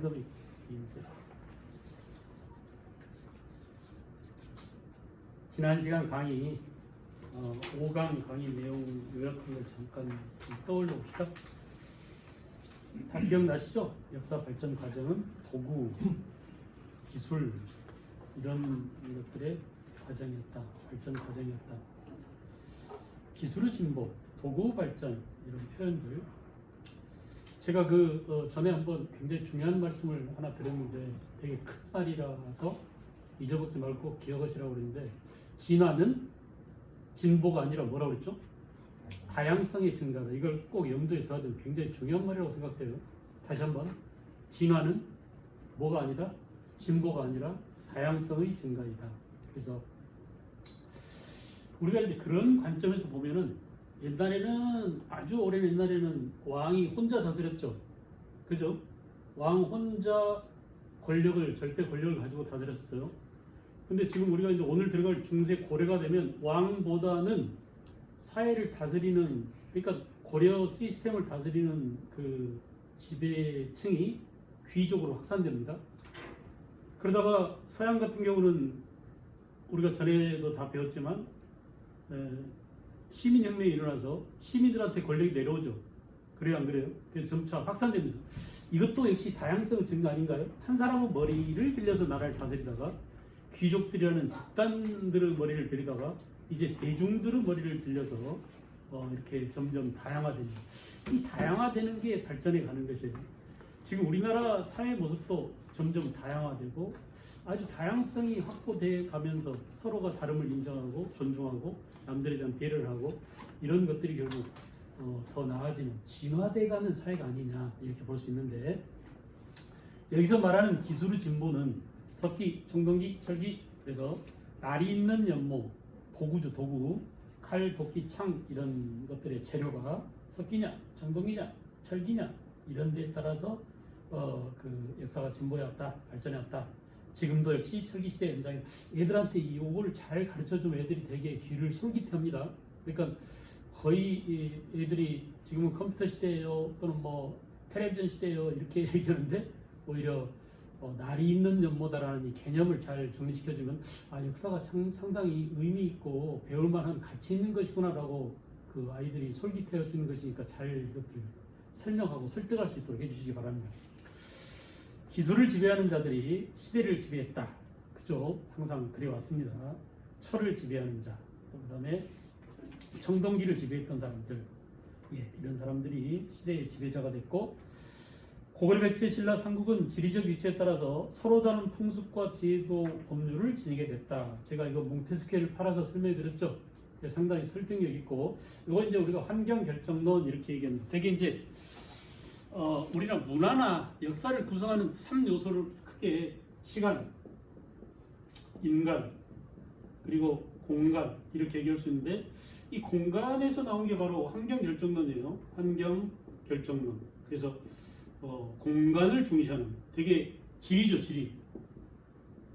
팬데믹 이제 지난 시간 강의 5강 강의 내용 요약한 걸 잠깐 좀 떠올려 봅시다. 다 기억나시죠? 역사 발전 과정은 도구, 기술 이런 것들의 과정이었다. 발전 과정이었다. 기술의 진보, 도구 발전 이런 표현들. 제가 전에 한번 굉장히 중요한 말씀을 하나 드렸는데 되게 큰 말이라서 잊어먹지 말고 꼭 기억하시라고 그랬는데, 진화는 진보가 아니라 뭐라고 그랬죠? 다양성의 증가다. 이걸 꼭 염두에 둬야 되는 굉장히 중요한 말이라고 생각돼요. 다시 한번, 진화는 뭐가 아니다? 진보가 아니라 다양성의 증가이다. 그래서 우리가 이제 그런 관점에서 보면은, 옛날에는, 아주 오랜 옛날에는 왕이 혼자 다스렸죠. 그죠? 왕 혼자 절대 권력을 가지고 다스렸어요. 근데 지금 우리가 이제 오늘 들어갈 중세 고려가 되면 왕보다는 사회를 다스리는, 그러니까 고려 시스템을 다스리는 그 지배층이 귀족으로 확산됩니다. 그러다가 서양 같은 경우는 우리가 전에도 다 배웠지만 시민혁명이 일어나서 시민들한테 권력이 내려오죠. 그래요, 안 그래요? 그래서 점차 확산됩니다. 이것도 역시 다양성의 증거 아닌가요? 한 사람은 머리를 빌려서 나라를 다스리다가, 귀족들이라는 집단들의 머리를 빌리다가 이제 대중들의 머리를 빌려서 이렇게 점점 다양화됩니다. 이 다양화되는 게 발전해 가는 것이에요. 지금 우리나라 사회 모습도 점점 다양화되고 아주 다양성이 확보돼 가면서 서로가 다름을 인정하고 존중하고 남들에 대한 배려를 하고, 이런 것들이 결국 더 나아지는 진화돼 가는 사회가 아니냐 이렇게 볼 수 있는데, 여기서 말하는 기술의 진보는 석기, 청동기, 철기, 그래서 날이 있는 연못, 도구죠, 도구, 칼, 도끼, 창 이런 것들의 재료가 석기냐, 청동기냐, 철기냐 이런 데에 따라서 그 역사가 진보해왔다, 발전해왔다. 지금도 역시 철기 시대 연장에, 애들한테 이걸 잘 가르쳐주면 애들이 되게 귀를 솔깃해합니다. 그러니까 거의 애들이 지금은 컴퓨터 시대예요, 또는 뭐 텔레비전 시대예요 이렇게 얘기하는데, 오히려 날이 있는 연모다라는 이 개념을 잘 정리시켜주면, 아, 역사가 상당히 의미 있고 배울 만한 가치 있는 것이구나라고 그 아이들이 솔깃해할 수 있는 것이니까 잘 이것들 설명하고 설득할 수 있도록 해주시기 바랍니다. 기술을 지배하는 자들이 시대를 지배했다. 그죠? 항상 그래왔습니다. 철을 지배하는 자, 그 다음에 청동기를 지배했던 사람들, 이런 사람들이 시대의 지배자가 됐고, 고구려 백제 신라 삼국은 지리적 위치에 따라서 서로 다른 풍습과 제도 법률을 지니게 됐다. 제가 이거 몽테스키에를 팔아서 설명해 드렸죠. 상당히 설득력 있고, 이거 이제 우리가 환경 결정론 이렇게 얘기하는데, 되게 이제 우리나라 문화나 역사를 구성하는 3요소를 크게 시간, 인간, 그리고 공간 이렇게 얘기할 수 있는데, 이 공간에서 나온 게 바로 환경 결정론이에요. 환경 결정론. 그래서 공간을 중시하는, 되게 지리죠, 지리.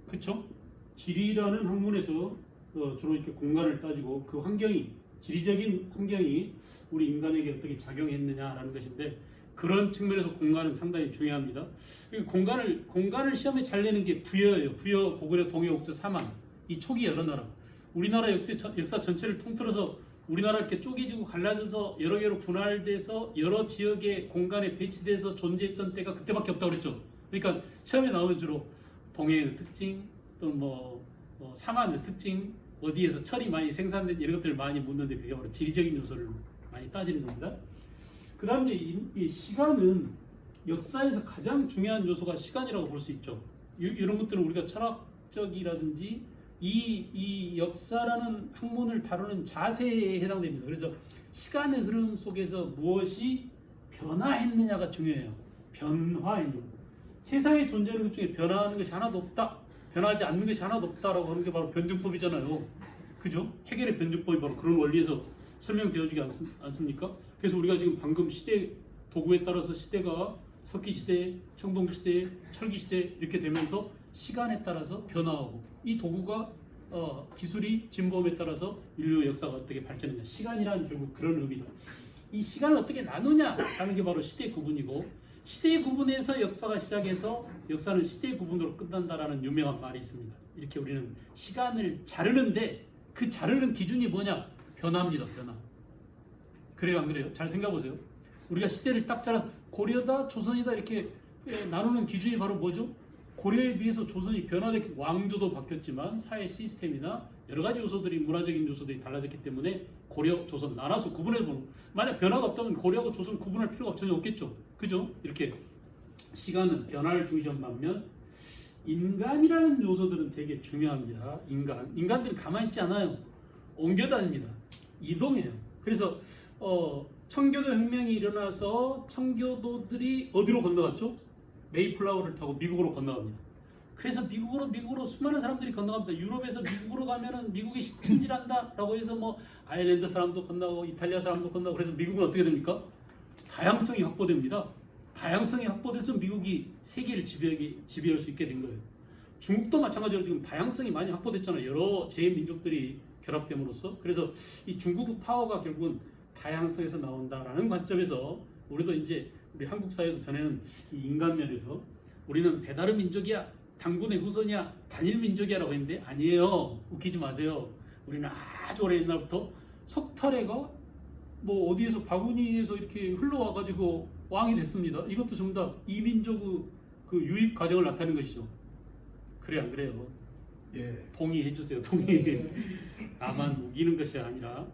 그쵸? 지리라는 학문에서 주로 이렇게 공간을 따지고, 그 환경이, 지리적인 환경이 우리 인간에게 어떻게 작용했느냐라는 것인데, 그런 측면에서 공간은 상당히 중요합니다. 공간을 시험에 잘 내는 게 부여예요. 부여, 고구려, 동해, 옥저, 사만. 이 초기 여러 나라. 우리나라 역사 전체를 통틀어서 우리나라 이렇게 쪼개지고 갈라져서 여러 개로 분할돼서 여러 지역의 공간에 배치돼서 존재했던 때가 그때밖에 없다고 그랬죠. 그러니까 시험에 나오면 주로 동해의 특징, 또는 사만의 특징, 어디에서 철이 많이 생산된 이런 것들을 많이 묻는데, 그게 바로 지리적인 요소를 많이 따지는 겁니다. 그 다음에 이 시간은 역사에서 가장 중요한 요소가 시간이라고 볼 수 있죠. 이런 것들은 우리가 철학적이라든지 이 역사라는 학문을 다루는 자세에 해당됩니다. 그래서 시간의 흐름 속에서 무엇이 변화했느냐가 중요해요. 변화했느냐. 세상에 존재하는 것 중에 변화하는 것이 하나도 없다, 변하지 않는 것이 하나도 없다라고 하는 게 바로 변증법이잖아요. 그죠? 해결의 변증법이 바로 그런 원리에서 설명되어지지 않습니까? 그래서 우리가 지금 방금 시대, 도구에 따라서 시대가 석기 시대, 청동기 시대, 철기 시대 이렇게 되면서 시간에 따라서 변화하고, 이 도구가 기술이 진보함에 따라서 인류 역사가 어떻게 발전했냐, 시간이란 결국 그런 의미다. 이 시간을 어떻게 나누냐 하는 게 바로 시대 구분이고, 시대 구분에서 역사가 시작해서 역사는 시대 구분으로 끝난다라는 유명한 말이 있습니다. 이렇게 우리는 시간을 자르는데 그 자르는 기준이 뭐냐? 변화입니다. 변화. 그래요, 안 그래요? 잘 생각해 보세요. 우리가 시대를 딱 잘라 고려다, 조선이다 이렇게 나누는 기준이 바로 뭐죠? 고려에 비해서 조선이 변화된 왕조도 바뀌었지만 사회 시스템이나 여러 가지 요소들이 문화적인 요소들이 달라졌기 때문에 고려, 조선 나눠서 구분해 보는. 만약 변화가 없다면 고려하고 조선 구분할 필요가 전혀 없겠죠. 그죠? 이렇게 시간은 변화를 중시한 반면 인간이라는 요소들은 되게 중요합니다. 인간들이 가만히 있지 않아요. 옮겨다닙니다. 이동해요. 그래서 청교도 혁명이 일어나서 청교도들이 어디로 건너갔죠? 메이플라워를 타고 미국으로 건너갑니다. 그래서 미국으로 수많은 사람들이 건너갑니다. 유럽에서 미국으로 가면은 미국이 침질한다라고 해서 뭐 아일랜드 사람도 건너고 이탈리아 사람도 건너고 그래서 미국은 어떻게 됩니까? 다양성이 확보됩니다. 다양성이 확보돼서 미국이 세계를 지배할 수 있게 된 거예요. 중국도 마찬가지로 지금 다양성이 많이 확보됐잖아요. 여러 제민족들이 결합됨으로써. 그래서 이 중국 파워가 결국은 다양성에서 나온다라는 관점에서 우리도 이제 우리 한국 사회도 전에는 이 인간 면에서 우리는 배다른 민족이야, 당군의 후손이야, 단일 민족이야라고 했는데 아니에요. 웃기지 마세요. 우리는 아주 오래 옛날부터 석탈해가 뭐 어디에서 바구니에서 이렇게 흘러와가지고 왕이 됐습니다. 이것도 전부 다 이민족의 그 유입 과정을 나타내는 것이죠. 그래 안 그래요? 예, 동의해 주세요. 동의. 다만 우기는 것이 아니라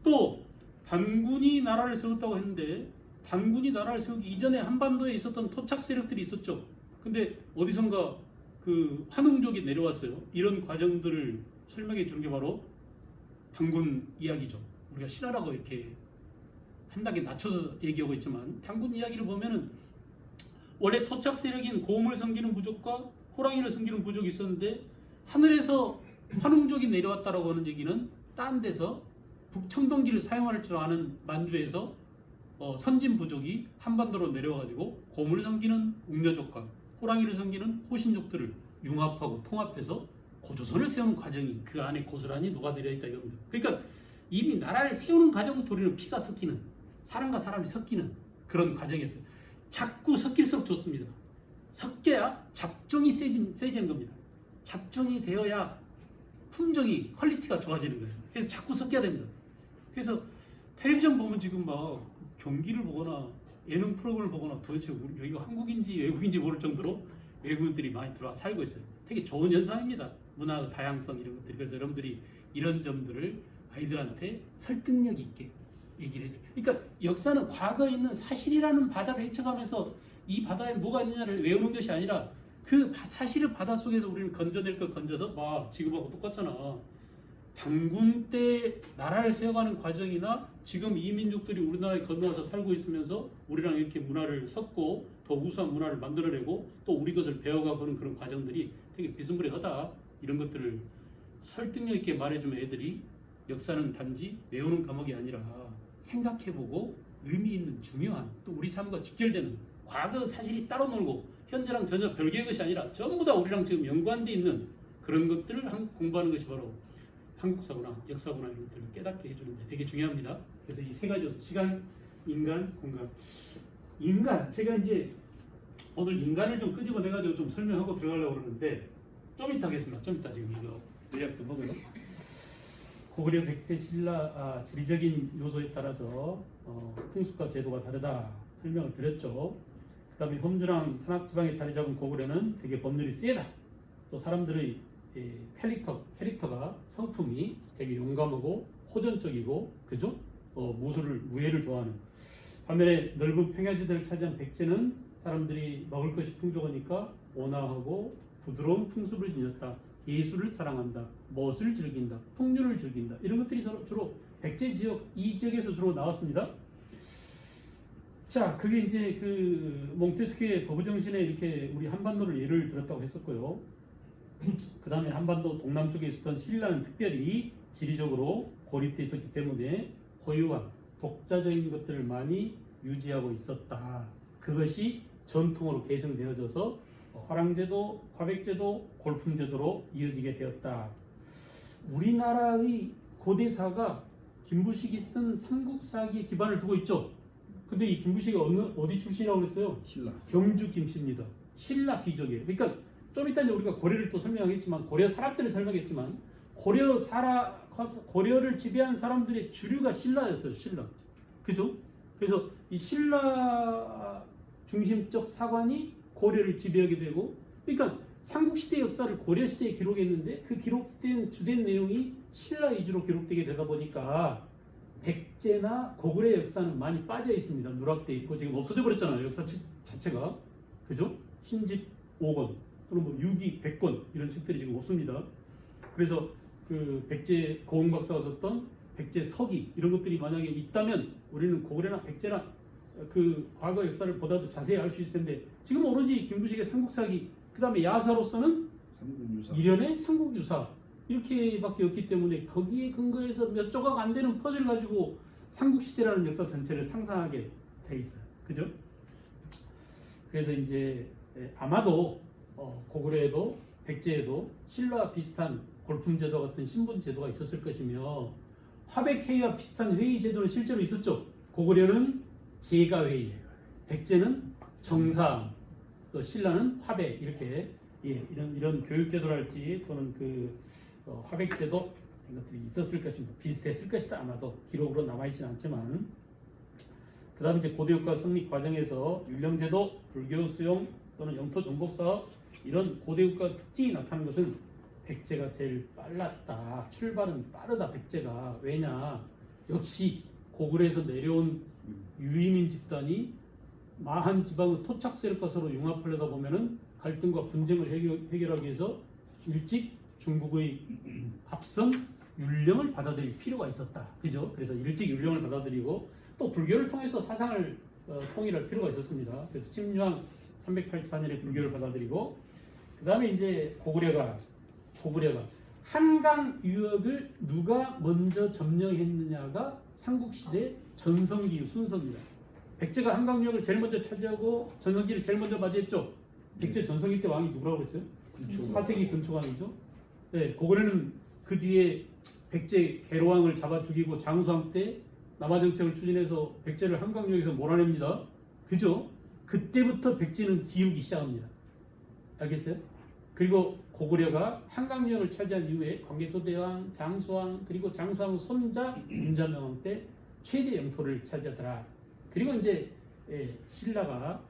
또 단군이 나라를 세웠다고 했는데 단군이 나라를 세우기 이전에 한반도에 있었던 토착 세력들이 있었죠. 근데 어디선가 그 환웅족이 내려왔어요. 이런 과정들을 설명해 주는 게 바로 단군 이야기죠. 우리가 신화라고 이렇게 한 단계 낮춰서 얘기하고 있지만 단군 이야기를 보면은 원래 토착 세력인 곰을 섬기는 부족과 호랑이를 섬기는 부족이 있었는데 하늘에서 환웅족이 내려왔다라고 하는 얘기는 딴 데서 북청동기를 사용할 줄 아는 만주에서 선진 부족이 한반도로 내려와가지고 곰을 섬기는 웅녀족과 호랑이를 섬기는 호신족들을 융합하고 통합해서 고조선을 세우는 과정이 그 안에 고스란히 녹아내려 있다 이겁니다. 그러니까 이미 나라를 세우는 과정부터 우리는 피가 섞이는 사람과 사람이 섞이는 그런 과정이었어요. 자꾸 섞일수록 좋습니다. 섞여야 잡종이 세지는 겁니다. 잡종이 되어야 품종이 퀄리티가 좋아지는 거예요. 그래서 자꾸 섞여야 됩니다. 그래서 텔레비전 보면 지금 막 경기를 보거나 예능 프로그램을 보거나 도대체 우리 여기가 한국인지 외국인지 모를 정도로 외국인들이 많이 들어와 살고 있어요. 되게 좋은 현상입니다. 문화의 다양성 이런 것들이. 그래서 여러분들이 이런 점들을 아이들한테 설득력 있게 얘기를 해줘요. 그러니까 역사는 과거에 있는 사실이라는 바다를 헤쳐가면서 이 바다에 뭐가 있느냐를 외우는 것이 아니라 그 사실의 바다 속에서 우리는 건져낼 걸 건져서 막 지금하고 똑같잖아. 단군 때 나라를 세워가는 과정이나 지금 이민족들이 우리나라에 건너와서 살고 있으면서 우리랑 이렇게 문화를 섞고 더 우수한 문화를 만들어내고 또 우리 것을 배워가는 그런 과정들이 되게 비스무리하다. 이런 것들을 설득력 있게 말해주면 애들이 역사는 단지 외우는 과목이 아니라 생각해보고 의미 있는 중요한 또 우리 삶과 직결되는 과거 사실이 따로 놀고 현재랑 전혀 별개의 것이 아니라 전부 다 우리랑 지금 연관되어 있는 그런 것들을 공부하는 것이 바로 한국사구나 역사구나 이런 것들을 깨닫게 해주는데 되게 중요합니다. 그래서 이 세 가지 요소 시간, 인간, 공간. 인간 제가 이제 오늘 인간을 좀 끄집어내가지고 좀 설명하고 들어가려고 그러는데 좀 이따 하겠습니다. 좀 이따 지금 이거 요약 좀 하고요. 고구려 백제 신라 지리적인 요소에 따라서 풍습과 제도가 다르다 설명을 드렸죠. 그 다음에 험준한 산악지방에 자리 잡은 고구려는 되게 법률이 세다. 또 사람들의 캐릭터가 성품이 되게 용감하고 호전적이고 그죠? 무예를 좋아하는 반면에 넓은 평야지대를 차지한 백제는 사람들이 먹을 것이 풍족하니까 온화하고 부드러운 풍습을 지녔다. 예술을 사랑한다. 멋을 즐긴다. 풍류를 즐긴다. 이런 것들이 주로 백제 지역 이 지역에서 주로 나왔습니다. 자, 그게 이제 그 몽테스키의 거부정신에 이렇게 우리 한반도를 예를 들었다고 했었고요. 그 다음에 한반도 동남쪽에 있었던 신라는 특별히 지리적으로 고립되어 있었기 때문에 고유한 독자적인 것들을 많이 유지하고 있었다. 그것이 전통으로 계승되어져서 화랑제도, 화백제도, 골품제도로 이어지게 되었다. 우리나라의 고대사가 김부식이 쓴 삼국사기에 기반을 두고 있죠. 근데 이 김부식이 어디 출신이라고 그랬어요? 신라. 경주 김씨입니다. 신라 귀족이에요. 그러니까 좀 이따 이제 우리가 고려를 또 설명하겠지만 고려 사람들을 설명했지만 고려를 지배한 사람들의 주류가 신라였어요. 신라. 그죠? 그래서 이 신라 중심적 사관이 고려를 지배하게 되고, 그러니까 삼국시대 역사를 고려시대에 기록했는데 그 기록된 주된 내용이 신라 위주로 기록되게 되다 보니까 백제나 고구려의 역사는 많이 빠져 있습니다. 누락돼 있고 지금 없어져 버렸잖아요. 역사책 자체가. 그죠? 신집 5권 또는 뭐 유기 100권 이런 책들이 지금 없습니다. 그래서 그 백제 고흥 박사가 썼던 백제 서기 이런 것들이 만약에 있다면 우리는 고구려나 백제나 그 과거 역사를 보다도 자세히 알 수 있을 텐데 지금 오로지 김부식의 삼국사기 그 다음에 야사로서는 삼국유사. 이련의 삼국유사 이렇게밖에 없기 때문에 거기에 근거해서 몇 조각 안 되는 퍼즐을 가지고 삼국시대라는 역사 전체를 상상하게 돼 있어요. 그죠? 그래서 이제 아마도 고구려에도 백제에도 신라와 비슷한 골품제도 같은 신분제도가 있었을 것이며 화백회의와 비슷한 회의제도는 실제로 있었죠. 고구려는 제가회의, 백제는 정상, 또 신라는 화백 이렇게 이런 교육제도랄지 또는 그 화백제도 이런 것들이 있었을 것입니다. 비슷했을 것이다. 아마도 기록으로 남아있지는 않지만 그 다음에 이제 고대국가 성립 과정에서 율령제도, 불교 수용 또는 영토 정복 사업 이런 고대국가 특징이 나타나는 것은 백제가 제일 빨랐다. 출발은 빠르다. 백제가. 왜냐? 역시 고구려에서 내려온 유이민 집단이 마한 지방의 토착 세력과 서로 융합하려다 보면은 갈등과 분쟁을 해결하기 위해서 일찍 중국의 앞선 율령을 받아들일 필요가 있었다. 그죠? 그래서 일찍 율령을 받아들이고 또 불교를 통해서 사상을 통일할 필요가 있었습니다. 그래서 침유왕 384년에 불교를 받아들이고 그 다음에 이제 고구려가 한강 유역을 누가 먼저 점령했느냐가 삼국시대 전성기 순서입니다. 백제가 한강 유역을 제일 먼저 차지하고 전성기를 제일 먼저 맞이했죠. 백제 전성기 때 왕이 누구라고 했어요? 4세기 근초왕이죠. 네, 고구려는 그 뒤에 백제 계로왕을 잡아 죽이고 장수왕 때 남하 정책을 추진해서 백제를 한강 유역에서 몰아냅니다. 그죠? 그때부터 백제는 기우기 시작합니다. 알겠어요? 그리고 고구려가 한강 유역을 차지한 이후에 광개토대왕, 장수왕 그리고 장수왕 손자 윤자명왕 때 최대 영토를 차지하더라. 그리고 이제 신라가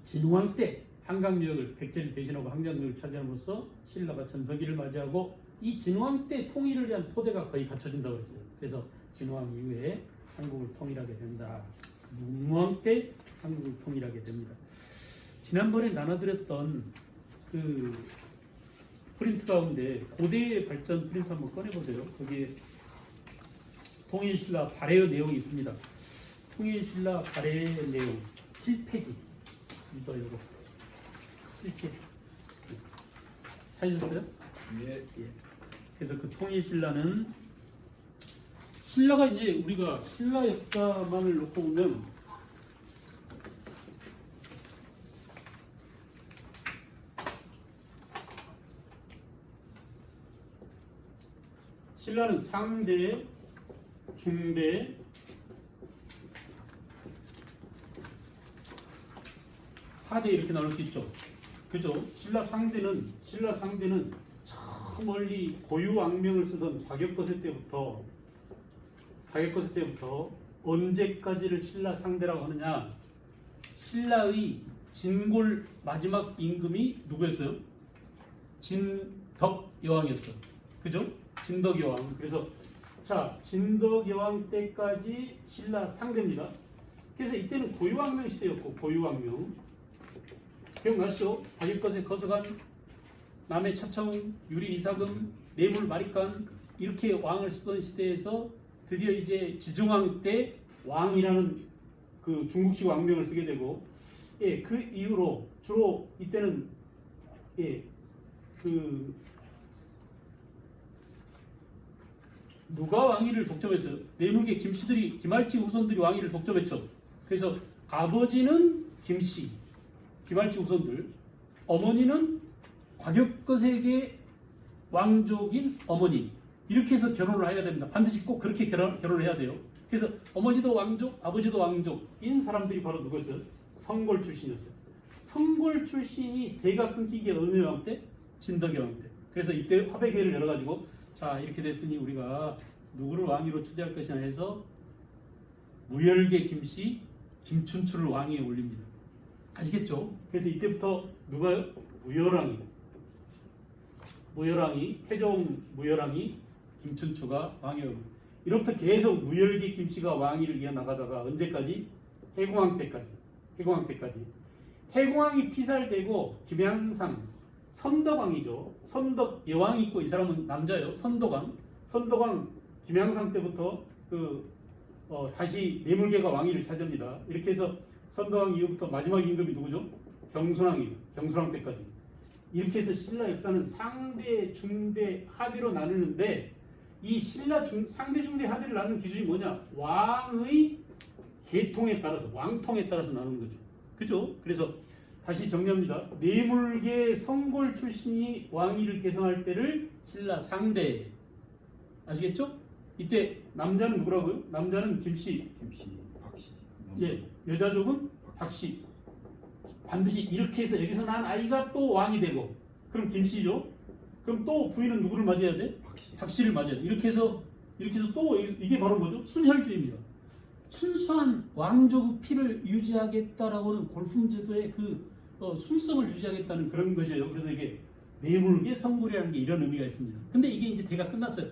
진왕 때 한강 유역을 백제를 대신하고 한강 유역을 차지함으로써 신라가 전성기를 맞이하고 이 진왕 때 통일을 위한 토대가 거의 갖춰진다고 했어요. 그래서 진왕 이후에 한국을 통일하게 된다. 문왕 때 한국을 통일하게 됩니다. 지난번에 나눠드렸던 그 프린트 가운데 고대의 발전 프린트 한번 꺼내보세요. 거기에 통일신라 발해의 내용이 있습니다. 통일신라 발해의 내용 7페이지 이거 7페이지 찾으셨어요? 예. 그래서 그 통일신라는 신라가 이제 우리가 신라 역사만을 놓고 보면 신라는 상대, 중대, 하대 이렇게 나눌 수 있죠. 그죠? 신라 상대는 저 멀리 고유왕명을 쓰던 박역거세 때부터 언제까지를 신라 상대라고 하느냐? 신라의 진골 마지막 임금이 누구였어요? 진덕여왕이었죠. 그죠? 진덕여왕. 그래서 자 진덕여왕 때까지 신라 상대입니다. 그래서 이때는 고유왕명 시대였고 고유왕명 기억나시죠? 박일것의 거서관, 남해 차차웅, 유리 이사금, 내물 마립간 이렇게 왕을 쓰던 시대에서 드디어 이제 지중왕 때 왕이라는 그 중국식 왕명을 쓰게 되고 그 이후로 주로 이때는 그 누가 왕위를 독점했어요? 내물계 김할지 후손들이 왕위를 독점했죠. 그래서 아버지는 김씨, 김할지 후손들, 어머니는 곽역거세계 왕족인 어머니 이렇게 해서 결혼을 해야 됩니다. 반드시 꼭 그렇게 결혼을 해야 돼요. 그래서 어머니도 왕족, 아버지도 왕족인 사람들이 바로 누구였어요? 성골 출신이었어요. 성골 출신이 대가 끊긴 게 어느 왕 때? 진덕의 왕 때. 그래서 이때 화백회를 열어가지고 자 이렇게 됐으니 우리가 누구를 왕위로 추대할 것이냐 해서 무열계 김씨 김춘추를 왕위에 올립니다. 아시겠죠? 그래서 이때부터 누가요? 무열왕이 태종 무열왕이 김춘추가 왕위에 올립니다. 이렇게 계속 무열계 김씨가 왕위를 이어나가다가 언제까지? 해공왕 때까지. 해공왕이 피살되고 김양상 선덕왕이죠. 선덕 여왕이 있고 이 사람은 남자예요. 선덕왕 김양상 때부터 다시 내물계가 왕위를 차지합니다. 이렇게 해서 선덕왕 이후부터 마지막 임금이 누구죠? 경순왕이에요. 경순왕 때까지. 이렇게 해서 신라 역사는 상대, 중대, 하대로 나누는데 이 신라 상대, 중대, 하대를 나누는 기준이 뭐냐? 왕의 계통에 따라서, 왕통에 따라서 나누는 거죠. 그죠? 그래서 다시 정리합니다. 내물계 성골 출신이 왕위를 계승할 때를 신라 상대. 아시겠죠? 이때 남자는 누구라고요? 남자는 김씨, 박씨. 예, 여자족은 박씨. 반드시 이렇게 해서 여기서 난 아이가 또 왕이 되고, 그럼 김씨죠. 그럼 또 부인은 누구를 맞이해야 돼? 박씨를 맞이해야 돼. 이렇게 해서 또 이게 바로 뭐죠? 순혈주의입니다. 순수한 왕족의 피를 유지하겠다라고는 골품제도의 순성을 유지하겠다는 그런 것이에요. 그래서 이게 내물계 성골이라는 게 이런 의미가 있습니다. 근데 이게 이제 대가 끝났어요.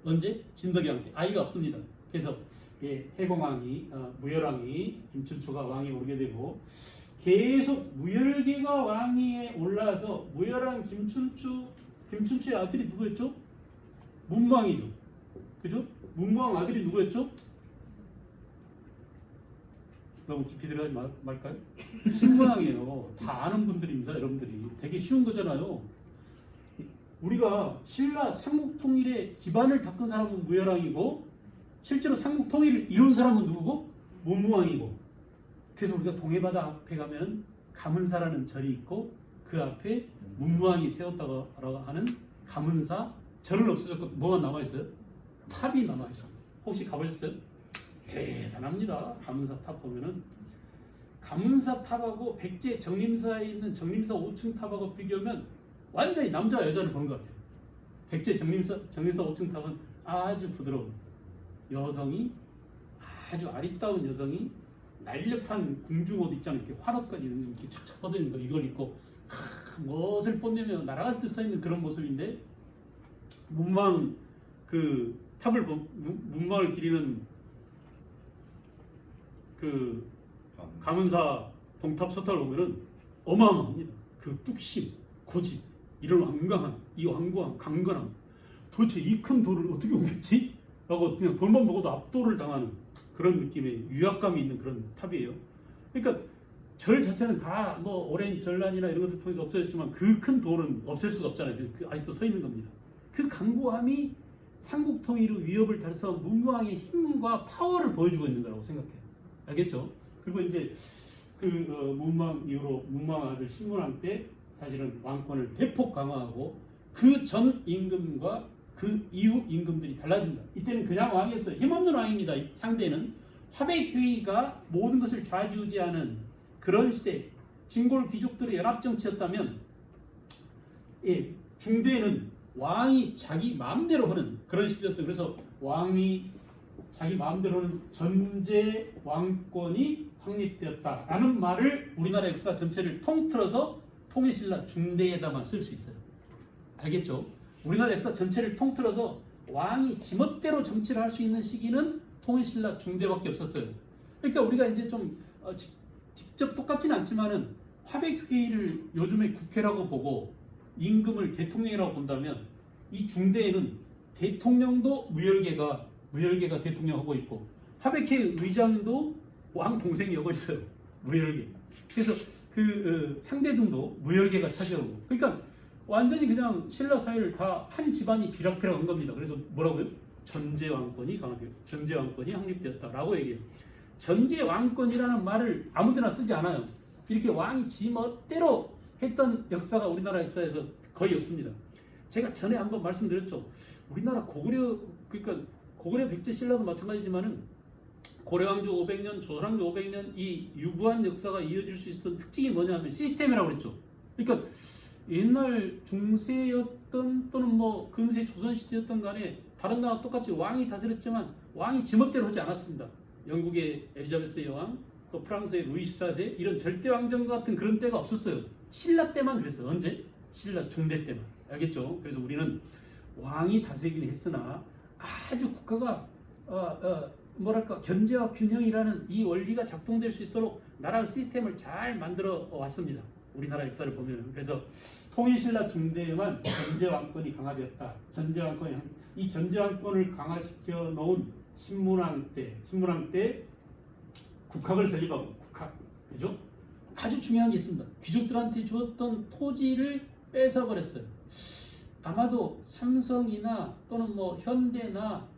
언제? 진덕왕 때. 아이가 없습니다. 그래서 해공왕이 무열왕이 김춘추가 왕위에 오르게 되고 계속 무열계가 왕위에 올라와서 무열왕 김춘추의 아들이 누구였죠? 문왕이죠. 그죠? 문왕 아들이 누구였죠? 너무 깊이 들어가지 말까요? 신문왕이에요. 다 아는 분들입니다. 여러분들이. 되게 쉬운 거잖아요. 우리가 신라 삼국통일의 기반을 닦은 사람은 무열왕이고 실제로 삼국통일을 이룬 사람은 누구고? 문무왕이고. 그래서 우리가 동해바다 앞에 가면 가문사라는 절이 있고 그 앞에 문무왕이 세웠다고 하는 가문사 절은 없어졌고 뭐가 남아있어요? 탑이 남아있어요. 혹시 가보셨어요? 대단합니다. 가문사 탑 보면은 가문사 탑하고 백제 정림사에 있는 정림사 5층 탑하고 비교하면 완전히 남자와 여자를 보는 것 같아요. 백제 정림사 5층 탑은 아주 부드러운 여성이 아주 아리따운 여성이 날렵한 궁중옷 있잖아요. 이렇게 활옷까지 이렇게 착착 뻗어있는 거 이걸 입고 멋을 뽐내며 날아갈 듯 서 있는 그런 모습인데 문망 문망을 기리는 가문사 동탑 서탑을 보면은 어마어마합니다. 그 뚝심, 고집, 이런 완강함, 이 완고함, 강건함. 도대체 이 큰 돌을 어떻게 옮겼지? 라고 그냥 돌만 보고도 압도를 당하는 그런 느낌의 유약감이 있는 그런 탑이에요. 그러니까 절 자체는 다 뭐 오랜 전란이나 이런 것들 통해서 없어졌지만 그 큰 돌은 없앨 수가 없잖아요. 아직도 서 있는 겁니다. 그 강고함이 삼국통일의 위협을 달성한 문무왕의 힘과 파워를 보여주고 있는 거라고 생각해요. 알겠죠? 그리고 이제 문무왕 이후로 문무왕 아들 신문왕 때 사실은 왕권을 대폭 강화하고 그 전 임금과 그 이후 임금들이 달라집니다. 이때는 그냥 왕이었어요. 힘없는 왕입니다. 상대는 화백회의가 모든 것을 좌지우지하는 그런 시대, 진골 귀족들의 연합정치였다면 중대에는 왕이 자기 마음대로 하는 그런 시대였어요. 그래서 왕이 자기 마음대로 하는 전제 왕권이 확립되었다라는 말을 우리나라 역사 전체를 통틀어서 통일신라 중대에다만 쓸 수 있어요. 알겠죠? 우리나라 역사 전체를 통틀어서 왕이 지멋대로 정치를 할 수 있는 시기는 통일신라 중대밖에 없었어요. 그러니까 우리가 이제 좀 직접 똑같지는 않지만은 화백회의를 요즘에 국회라고 보고 임금을 대통령이라고 본다면 이 중대에는 대통령도 무열계가 대통령하고 있고 화백회의 의장도 왕 동생이 하고 있어요. 무열계. 그래서 상대등도 무열계가 차지하고. 그러니까 완전히 그냥 신라 사회를 다 한 집안이 쥐락펴락 한 겁니다. 그래서 뭐라고요? 전제왕권이 강화되고 전제왕권이 확립되었다라고 얘기해요. 전제왕권이라는 말을 아무데나 쓰지 않아요. 이렇게 왕이 지멋대로 했던 역사가 우리나라 역사에서 거의 없습니다. 제가 전에 한번 말씀드렸죠. 우리나라 고구려 백제 신라도 마찬가지지만은 고려왕조 500년, 조선왕조 500년 이 유구한 역사가 이어질 수 있었던 특징이 뭐냐면 시스템이라고 그랬죠. 그러니까 옛날 중세였던 또는 뭐 근세 조선 시대였던 간에 다른 나라 똑같이 왕이 다스렸지만 왕이 지멋대로 하지 않았습니다. 영국의 엘리자베스 여왕, 또 프랑스의 루이 14세 이런 절대 왕정과 같은 그런 때가 없었어요. 신라 때만 그랬어요. 언제? 신라 중대 때만. 알겠죠? 그래서 우리는 왕이 다스리긴 했으나 아주 국가가 뭐랄까 견제와 균형이라는 이 원리가 작동될 수 있도록 나라 시스템을 잘 만들어 왔습니다. 우리나라 역사를 보면. 그래서 통일신라 중대에만 전제왕권이 강화되었다. 이 전제왕권을 강화시켜 놓은 신문왕 때 국학을 설립하고 국학, 그죠? 아주 중요한 게 있습니다. 귀족들한테 주었던 토지를 뺏어버렸어요. 아마도 삼성이나 또는 뭐 현대나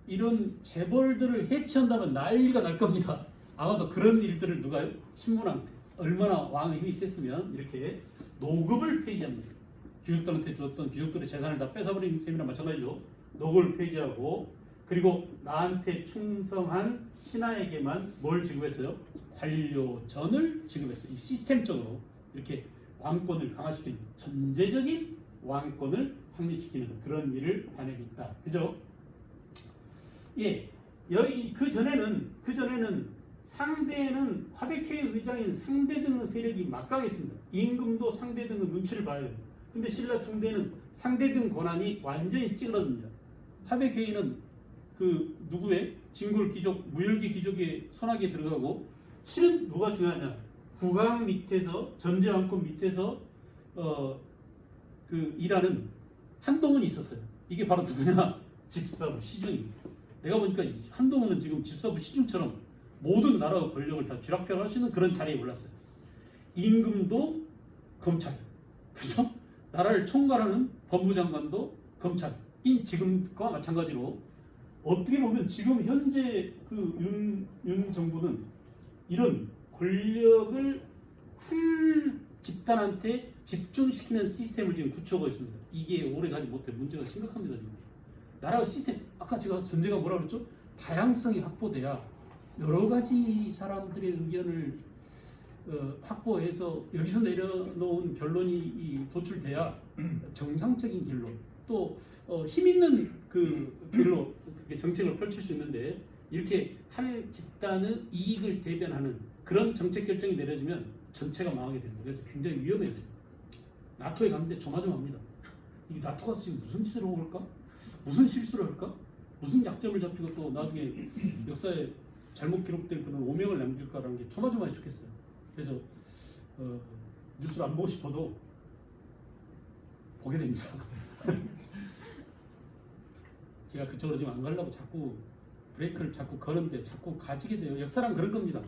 이런 재벌들을 해치한다면 난리가 날 겁니다. 아마도 그런 일들을 누가요? 신문왕 때 얼마나 왕의 힘이 셌으면 이렇게 노급을 폐지합니다. 귀족들한테 주었던 귀족들의 재산을 다 뺏어버린 셈이랑 마찬가지죠. 노급을 폐지하고 그리고 나한테 충성한 신하에게만 뭘 지급했어요? 관료전을 지급했어요. 이 시스템적으로 이렇게 왕권을 강화시키는 전제적인 왕권을 확립시키는 그런 일을 단행했다. 그죠? 예. 그 전에는 상대는 화백회의 의장인 상대 등의 세력이 막강했습니다. 임금도 상대 등의 눈치를 봐야 됩니다. 근데 신라 중대는 상대 등 권한이 완전히 찌그러듭니다. 화백회의는 그 누구의 진골 귀족, 무열기 귀족의 손아귀에 들어가고 실은 누가 중요하냐? 국왕 밑에서 전제왕권 밑에서 그 일하는 한동훈이 있었어요. 이게 바로 누구냐? 집사부 시중입니다. 내가 보니까 한동훈은 지금 집사부 시중처럼 모든 나라의 권력을 다 쥐락펴락할 수 있는 그런 자리에 올랐어요. 임금도 검찰, 그죠? 나라를 총괄하는 법무장관도 검찰인 지금과 마찬가지로 어떻게 보면 지금 현재 그 윤 정부는 이런 권력을 한 집단한테 집중시키는 시스템을 지금 구축하고 있습니다. 이게 오래가지 못해 문제가 심각합니다. 지금 나라의 시스템, 아까 제가 전제가 뭐라 그랬죠? 다양성이 확보돼야 여러 가지 사람들의 의견을 확보해서 여기서 내려놓은 결론이 도출돼야 정상적인 길로 또 힘 있는 그 길로 정책을 펼칠 수 있는데 이렇게 한 집단의 이익을 대변하는 그런 정책 결정이 내려지면 전체가 망하게 됩니다. 그래서 굉장히 위험해요. 나토에 갔는데 조마조마합니다. 이 나토 가서 지금 무슨 짓을 하고 올까? 무슨 실수를 할까? 무슨 약점을 잡히고 또 나중에 역사에 잘못 기록될 그런 오명을 남길까라는 게 조마조마해 죽겠어요. 그래서 뉴스를 안 보고 싶어도 보게 됩니다. 제가 그쪽으로 지금 안 가려고 자꾸 브레이크를 자꾸 거는데 자꾸 가지게 돼요. 역사란 그런 겁니다.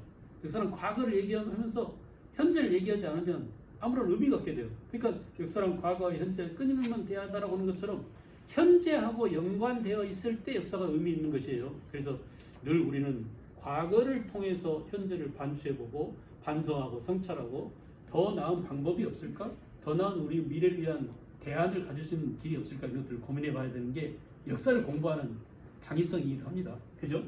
역사는 과거를 얘기하면서 현재를 얘기하지 않으면 아무런 의미가 없게 돼요. 그러니까 역사란 과거와 현재 끊임없는 대화다라고 하는 것처럼 현재하고 연관되어 있을 때 역사가 의미 있는 것이에요. 그래서 늘 우리는 과거를 통해서 현재를 반추해보고 반성하고 성찰하고 더 나은 방법이 없을까? 더 나은 우리 미래를 위한 대안을 가질 수 있는 길이 없을까? 이런 것들을 고민해 봐야 되는 게 역사를 공부하는 당위성이기도 합니다. 그죠?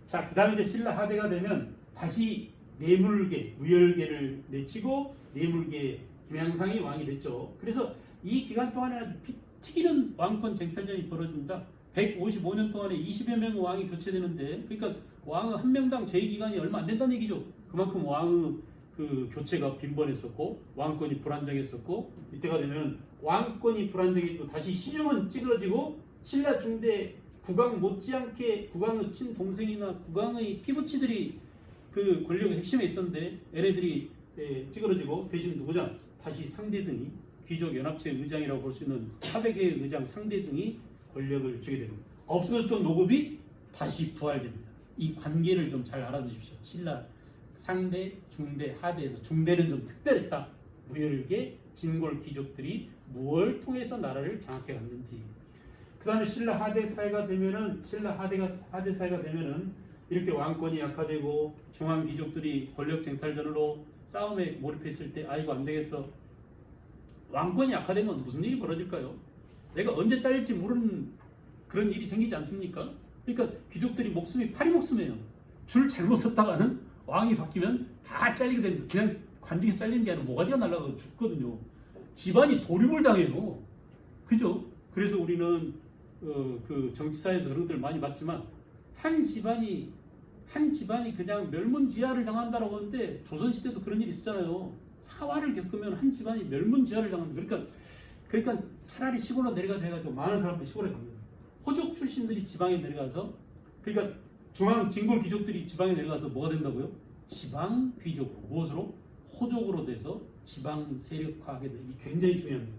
자, 그 다음에 이제 신라 하대가 되면 다시 내물계, 무열계를 내치고 내물계 김양상이 왕이 됐죠. 그래서 이 기간 동안에 아주 피 튀기는 왕권 쟁탈전이 벌어집니다. 155년 동안에 20여 명의 왕이 교체되는데, 그러니까 왕의 한 명당 재위 기간이 얼마 안 된다는 얘기죠. 그만큼 왕의 그 교체가 빈번했었고 왕권이 불안정했었고, 이때가 되면 왕권이 불안정해지고 다시 시정은 찌그러지고 신라 중대 국왕 못지않게 국왕의 친동생이나 국왕의 피부치들이 그 권력의 핵심에 있었는데 얘네들이 찌그러지고 대신 누구냐? 다시 상대등이 귀족 연합체 의장이라고 볼 수 있는 화백의 의장 상대등이 권력을 쥐게 됩니다. 없어졌던 노급이 다시 부활됩니다. 이 관계를 좀 잘 알아두십시오. 신라 상대, 중대, 하대에서 중대는 좀 특별했다. 무열계 진골 귀족들이 무엇을 통해서 나라를 장악해 갔는지. 그 다음에 신라 하대 사회가 되면은 하대 사회가 되면은 이렇게 왕권이 약화되고 중앙 귀족들이 권력 쟁탈전으로 싸움에 몰입했을 때 아이고 안 되겠어. 왕권이 약화되면 무슨 일이 벌어질까요? 내가 언제 잘릴지 모르는 그런 일이 생기지 않습니까? 그러니까 귀족들이 목숨이 파리 목숨이에요. 줄 잘못 썼다가는 왕이 바뀌면 다 잘리게 됩니다. 그냥 관직에서 잘리는 게 아니라 모가지가 날아가고 죽거든요. 집안이 도륙을 당해요. 그죠? 그래서 우리는 그 정치사에서 그런 것들을 많이 봤지만 한 집안이 그냥 멸문지하를 당한다라고 하는데 조선시대도 그런 일이 있었잖아요. 사화를 겪으면 한 집안이 멸문지하를 당합니다. 그러니까 차라리 시골로 내려가자 해가지고 많은 사람들이 시골에 갑니다. 호족 출신들이 지방에 내려가서, 그러니까 중앙 진골 귀족들이 지방에 내려가서 뭐가 된다고요? 지방 귀족으로, 무엇으로? 호족으로 돼서 지방 세력화하게 되는 게 굉장히 중요합니다.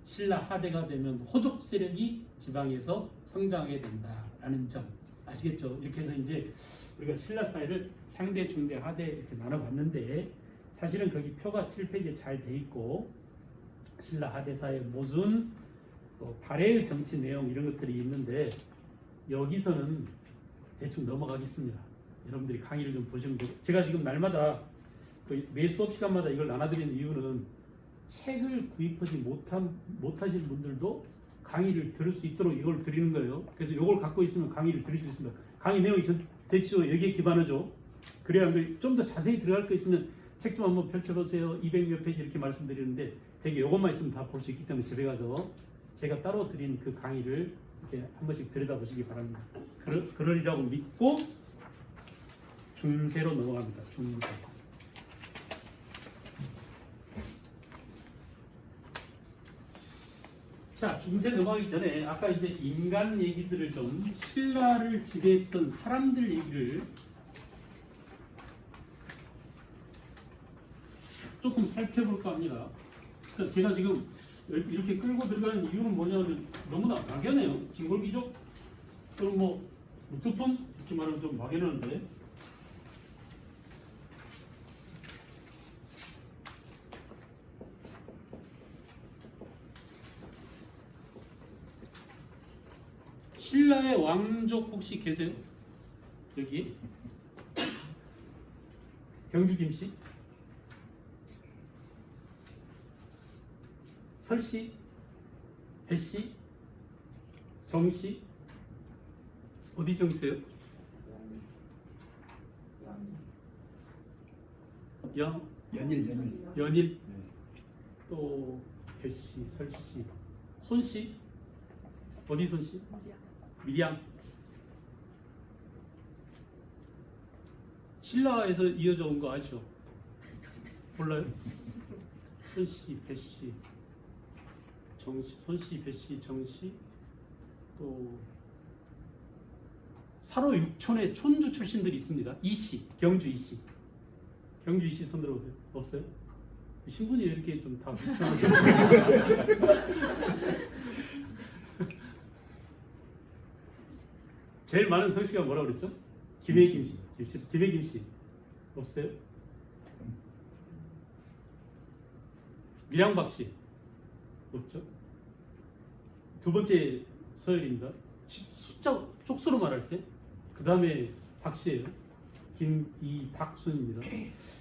신라 하대가 되면 호족 세력이 지방에서 성장하게 된다라는 점 아시겠죠? 이렇게 해서 이제 우리가 신라 사회를 상대, 중대, 하대 이렇게 나눠봤는데 사실은 거기 표가 7페이지에 잘 돼 있고 신라 하대 사회의 모순, 발해의 정치 내용 이런 것들이 있는데 여기서는 대충 넘어가겠습니다. 여러분들이 강의를 좀 보시면 되고, 제가 지금 날마다 매 수업 시간마다 이걸 나눠드리는 이유는 책을 구입하지 못하신 분들도 강의를 들을 수 있도록 이걸 드리는 거예요. 그래서 이걸 갖고 있으면 강의를 드릴 수 있습니다. 강의 내용이 대체로 여기에 기반하죠. 그래야 좀 더 자세히 들어갈 거 있으면 책 좀 한번 펼쳐보세요. 200몇 페이지 이렇게 말씀드리는데 되게 이것만 있으면 다 볼 수 있기 때문에 집에 가서 제가 따로 드린 그 강의를 이렇게 한 번씩 들여다보시기 바랍니다. 그러리라고 믿고 중세로 넘어갑니다. 중세. 자, 중세 넘어가기 전에 아까 이제 인간 얘기들을 좀, 신라를 지배했던 사람들 얘기를 조금 살펴볼까 합니다. 그러니까 제가 지금 이렇게 끌고 들어가는 이유는 뭐냐면 너무나 막연해요. 진골귀족, 그럼 뭐 무트품 이렇게 말하면 좀 막연한데, 신라의 왕족 혹시 계세요? 여기 경주 김씨, 설씨, 배씨, 정씨, 어디 정씨세요? 연일, 또 배씨, 설씨, 손씨, 어디 손씨? 밀양. 신라에서 이어져 온 거 아시죠? 몰라요? 손씨, 배씨, 정씨, 손씨, 배씨, 정씨, 또 사로 육촌의 촌주 출신들이 있습니다. 이씨, 경주 이씨. 경주 이씨 손 들어보세요. 없어요? 신분이 왜 이렇게 좀 다 비참하게 제일 많은 성씨가 뭐라고 그랬죠? 김해 김씨. 김해 김씨. 없어요? 밀양박 씨. 없죠? 두 번째 서열입니다. 숫자 쪽수로 말할 때 그 다음에 박씨예요. 김이박순입니다.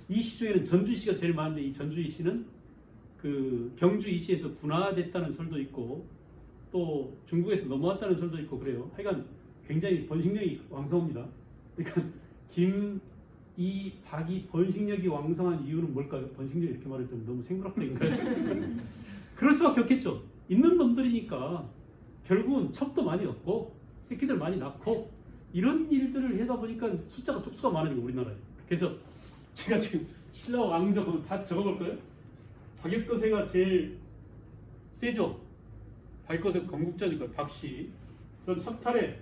이 씨 중에는 전주 씨가 제일 많은데 이 전주 이 씨는 그 경주 이 씨에서 분화됐다는 설도 있고 또 중국에서 넘어왔다는 설도 있고 그래요. 하여간 굉장히 번식력이 왕성합니다. 그러니까 김이 박이 번식력이 왕성한 이유는 뭘까요? 번식력 이렇게 말하면 좀 너무 생물학적인가요? 그럴 수밖에 없겠죠. 있는 놈들이니까 결국은 첩도 많이 얻고 새끼들 많이 낳고 이런 일들을 하다 보니까 숫자가 쪽수가 많아요 우리나라에. 그래서 제가 지금 신라 왕족 다 적어볼까요? 박역거세가 제일 세죠. 박역거세 건국자니까 박씨. 그럼 석탈의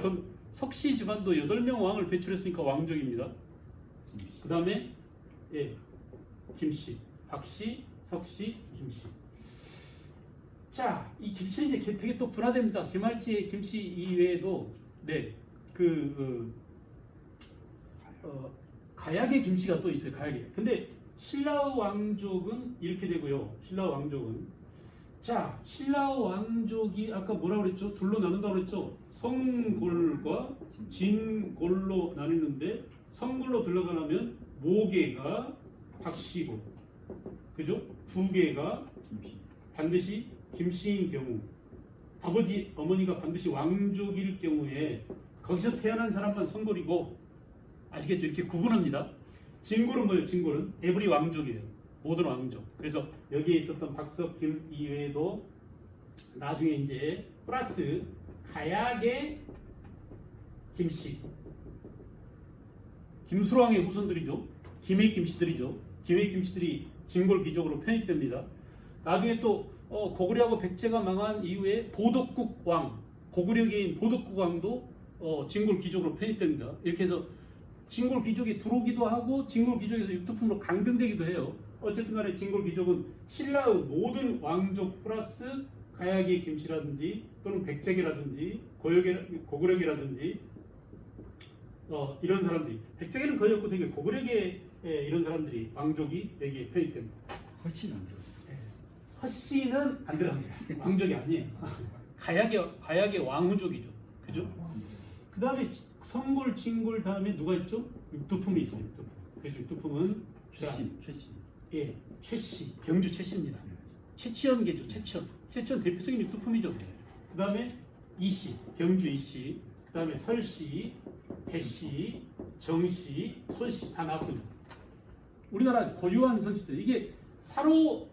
그 석씨 집안도 8명 왕을 배출했으니까 왕족입니다. 그 다음에 김씨, 박씨, 석씨, 김씨. 자, 이 김씨는 이제 되게 또 분화됩니다. 김할지의 김씨 이외에도 가약의 김씨가 또 있어요. 가약이. 근데 신라 왕족은 이렇게 되고요. 신라 왕족은 신라 왕족이 아까 뭐라고 그랬죠? 둘로 나눈다고 그랬죠? 성골과 진골로 나뉘는데 성골로 들어가려면 모계가 박씨고, 그죠? 부계가 반드시 김씨인 경우, 아버지, 어머니가 반드시 왕족일 경우에 거기서 태어난 사람만 선골이고, 아시겠죠? 이렇게 구분합니다. 진골은 뭐예요? 진골은 에브리 왕족이에요. 모든 왕족. 그래서 여기에 있었던 박석, 김 이외에도 나중에 이제 플러스 가약의 김씨, 김수랑의 후손들이죠. 김의 김씨들이죠. 김의 김씨들이 진골 귀족으로 편입됩니다. 나중에 또 고구려하고 백제가 망한 이후에 보덕국 왕, 고구려계인 보덕국 왕도 진골 귀족으로 편입됩니다. 이렇게 해서 진골 귀족이 들어오기도 하고 진골 귀족에서 육두품으로 강등되기도 해요. 어쨌든 간에 진골 귀족은 신라의 모든 왕족 플러스 가야기 김씨라든지 또는 백제계라든지 고구려계라든지 이런 사람들이, 백제계는 거의 없고 되게 고구려계 이런 사람들이 왕족이 되게 편입됩니다. 훨씬 안 들었어. 허씨는 안 들어갑니다. 왕족이 아니에요. 가야계 왕후족이죠. 그죠? 그 다음에 성골, 진골 다음에 누가 있죠? 육두품이 있어요. 육두품. 그래서 육두품은 최신. 예, 최씨, 병주 최씨입니다. 최치연계죠. 최치연 대표적인 육두품이죠. 그 다음에 이씨, 병주 이씨, 그 다음에 설씨, 배씨, 정씨, 손씨 다 나왔습니다. 우리나라 고유한 성씨들, 이게 사로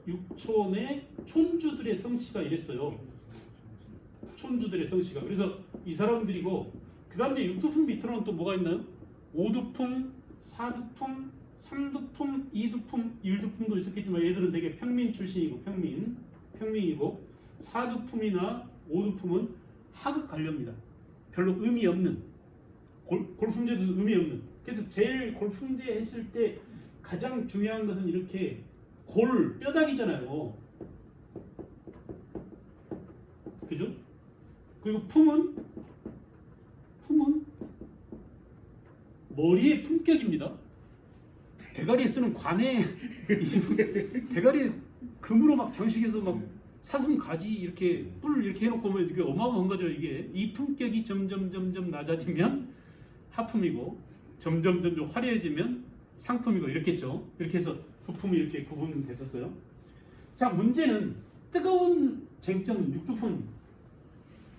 육촌의 촌주들의 성씨가 이랬어요. 촌주들의 성씨가. 그래서 이 사람들이고, 그 다음에 육두품 밑으로는 또 뭐가 있나요? 오두품, 사두품, 삼두품, 이두품, 일두품도 있었겠지만 얘들은 되게 평민 출신이고 평민이고, 사두품이나 오두품은 하급 관료입니다. 별로 의미 없는, 골품제도 의미 없는. 그래서 제일 골품제 했을 때 가장 중요한 것은 이렇게 뼈다귀잖아요. 그죠? 그리고 품은 머리의 품격입니다. 대가리에 쓰는 관에 대가리에 금으로 막 장식해서 막 사슴 가지 이렇게 뿔 이렇게 해놓고 보면 이게 어마어마한 거죠. 이게 이 품격이 점점 낮아지면 하품이고 점점 화려해지면 상품이고 이렇겠죠. 이렇게 해서 부품이 이렇게 구분됐었어요. 자, 문제는 뜨거운 쟁점은 육두품.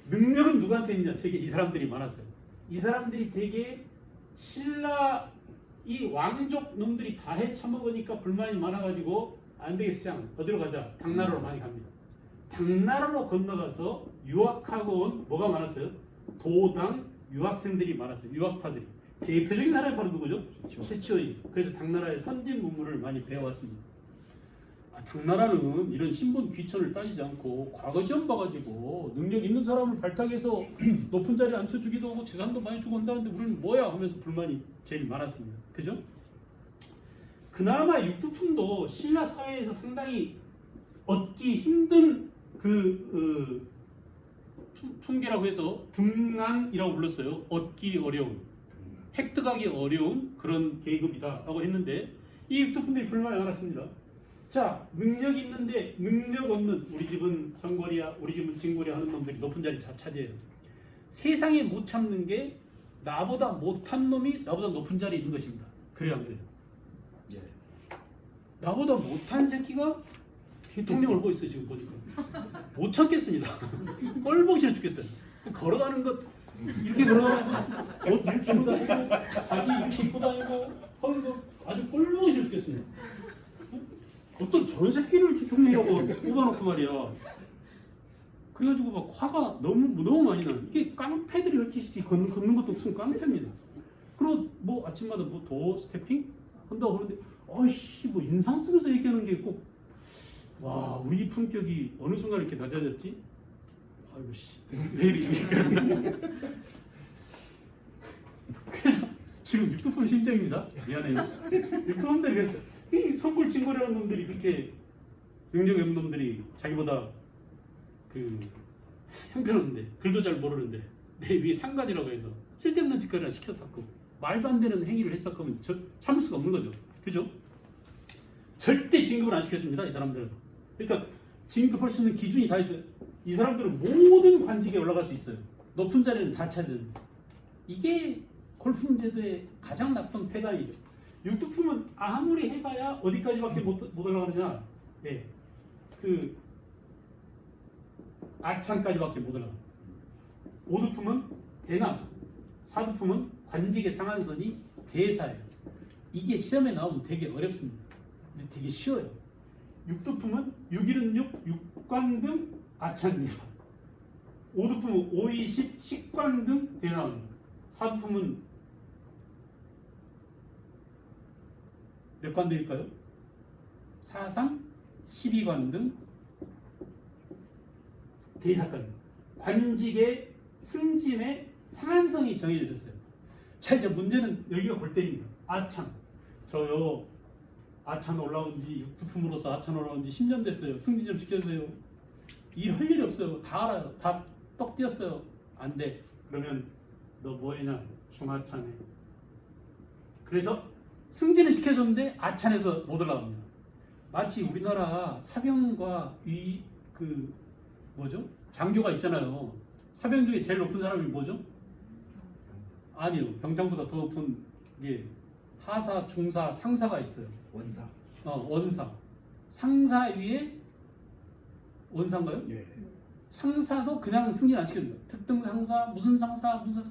능력은 누구한테 있냐? 되게 이 사람들이 많았어요. 이 사람들이 되게 신라 이 왕족 놈들이 다 해쳐먹으니까 불만이 많아가지고 안 되겠어. 어디로 가자? 당나라로 많이 갑니다. 당나라로 건너가서 유학하고 온 뭐가 많았어요? 도당 유학생들이 많았어요. 유학파들이. 대표적인 사람이 바로 누구죠? 최치원이죠. 그래서 당나라의 선진 문물을 많이 배워왔습니다. 당나라는 이런 신분 귀천을 따지지 않고 과거 시험 봐가지고 능력 있는 사람을 발탁해서 높은 자리에 앉혀주기도 하고 재산도 많이 주고 한다는데 우리는 뭐야 하면서 불만이 제일 많았습니다. 그죠? 그나마 육두품도 신라 사회에서 상당히 얻기 힘든 품계라고 해서 분란이라고 불렀어요. 얻기 어려운, 획득하기 어려운 그런 계급이다 라고 했는데 이 육두품들이 불만이 많았습니다. 자, 능력 있는데 능력 없는, 우리 집은 성골이야, 우리 집은 진골이야 하는 놈들이 높은 자리 차지해요. 세상에 못 참는 게 나보다 못한 놈이 나보다 높은 자리에 있는 것입니다. 그래요, 안 그래요? 예. 나보다 못한 새끼가 대통령을 보고 있어요. 지금 보니까 못 참겠습니다. 꼴보기 싫어 죽겠어요. 걸어가는 것 이렇게 걸어가고 옷 이렇게 입고 다니고 바지 이렇게 입고 다니고 하는 거 아주 꼴보기 싫어 죽겠습니다. 어떤 저런 새끼를 대통령이라고 뽑아놓고 말이야. 그래가지고 막 화가 너무 많이 나. 이게 깡패들이 헐짓이 걷는 것도 무슨 깡패입니다. 그리고 뭐 아침마다 뭐 도어 스태핑 한다고 그러는데 어이씨 뭐 인상 쓰면서 얘기하는 게 꼭 와 우리 품격이 어느 순간 이렇게 낮아졌지? 아이고 씨 왜 이렇게 그래서 지금 육두품 심정입니다. 미안해요. 육두품들이 그랬어요. 이 성골 진골이라는 놈들이 그렇게 능력이 없는 놈들이 자기보다 그 형편없는데 글도 잘 모르는데 내 위에 상관이라고 해서 쓸데없는 짓거리를 시켰었고 말도 안 되는 행위를 했었으면 참을 수가 없는 거죠. 그죠? 절대 진급을 안 시켜줍니다. 이 사람들은. 그러니까 진급할 수 있는 기준이 다 있어요. 이 사람들은 모든 관직에 올라갈 수 있어요. 높은 자리는 다 찾는다. 이게 골품 제도의 가장 나쁜 폐단이죠. 육두품은 아무리 해봐야 어디까지밖에 못 올라가느냐. 예. 그 아찬까지밖에 못 올라가. 오두품은 대남, 사두품은 관직의 상한선이 대사예요. 이게 시험에 나오면 되게 어렵습니다. 근데 되게 쉬워요. 육두품은 6일은 6관등 아찬입니다. 오두품은 5, 2, 10, 식관등 대나옵니다. 사두품은 몇 관등일까요? 4, 3, 12관등 대사관입니다. 관직의 승진의 상한선이 정해져 있었어요. 자, 이제 문제는 여기가 골때입니다. 아찬. 저요, 아찬 올라온 지, 육두품으로서 아찬 올라온 지 10년 됐어요. 승진 좀 시켜주세요. 일 할 일이 없어요. 다 알아요. 다 떡 띄었어요. 안 돼. 그러면 너 뭐 했냐? 중하찬에. 그래서 승진을 시켜줬는데 아찬에서 못 올라갑니다. 마치 우리나라 사병과 뭐죠? 장교가 있잖아요. 사병 중에 제일 높은 사람이 뭐죠? 아니요. 병장보다 더 높은 게 하사, 중사, 상사가 있어요. 원사. 원사. 상사 위에 원사인가요? 예. 상사도 그냥 승진 안 시켜줘요. 특등 상사, 무슨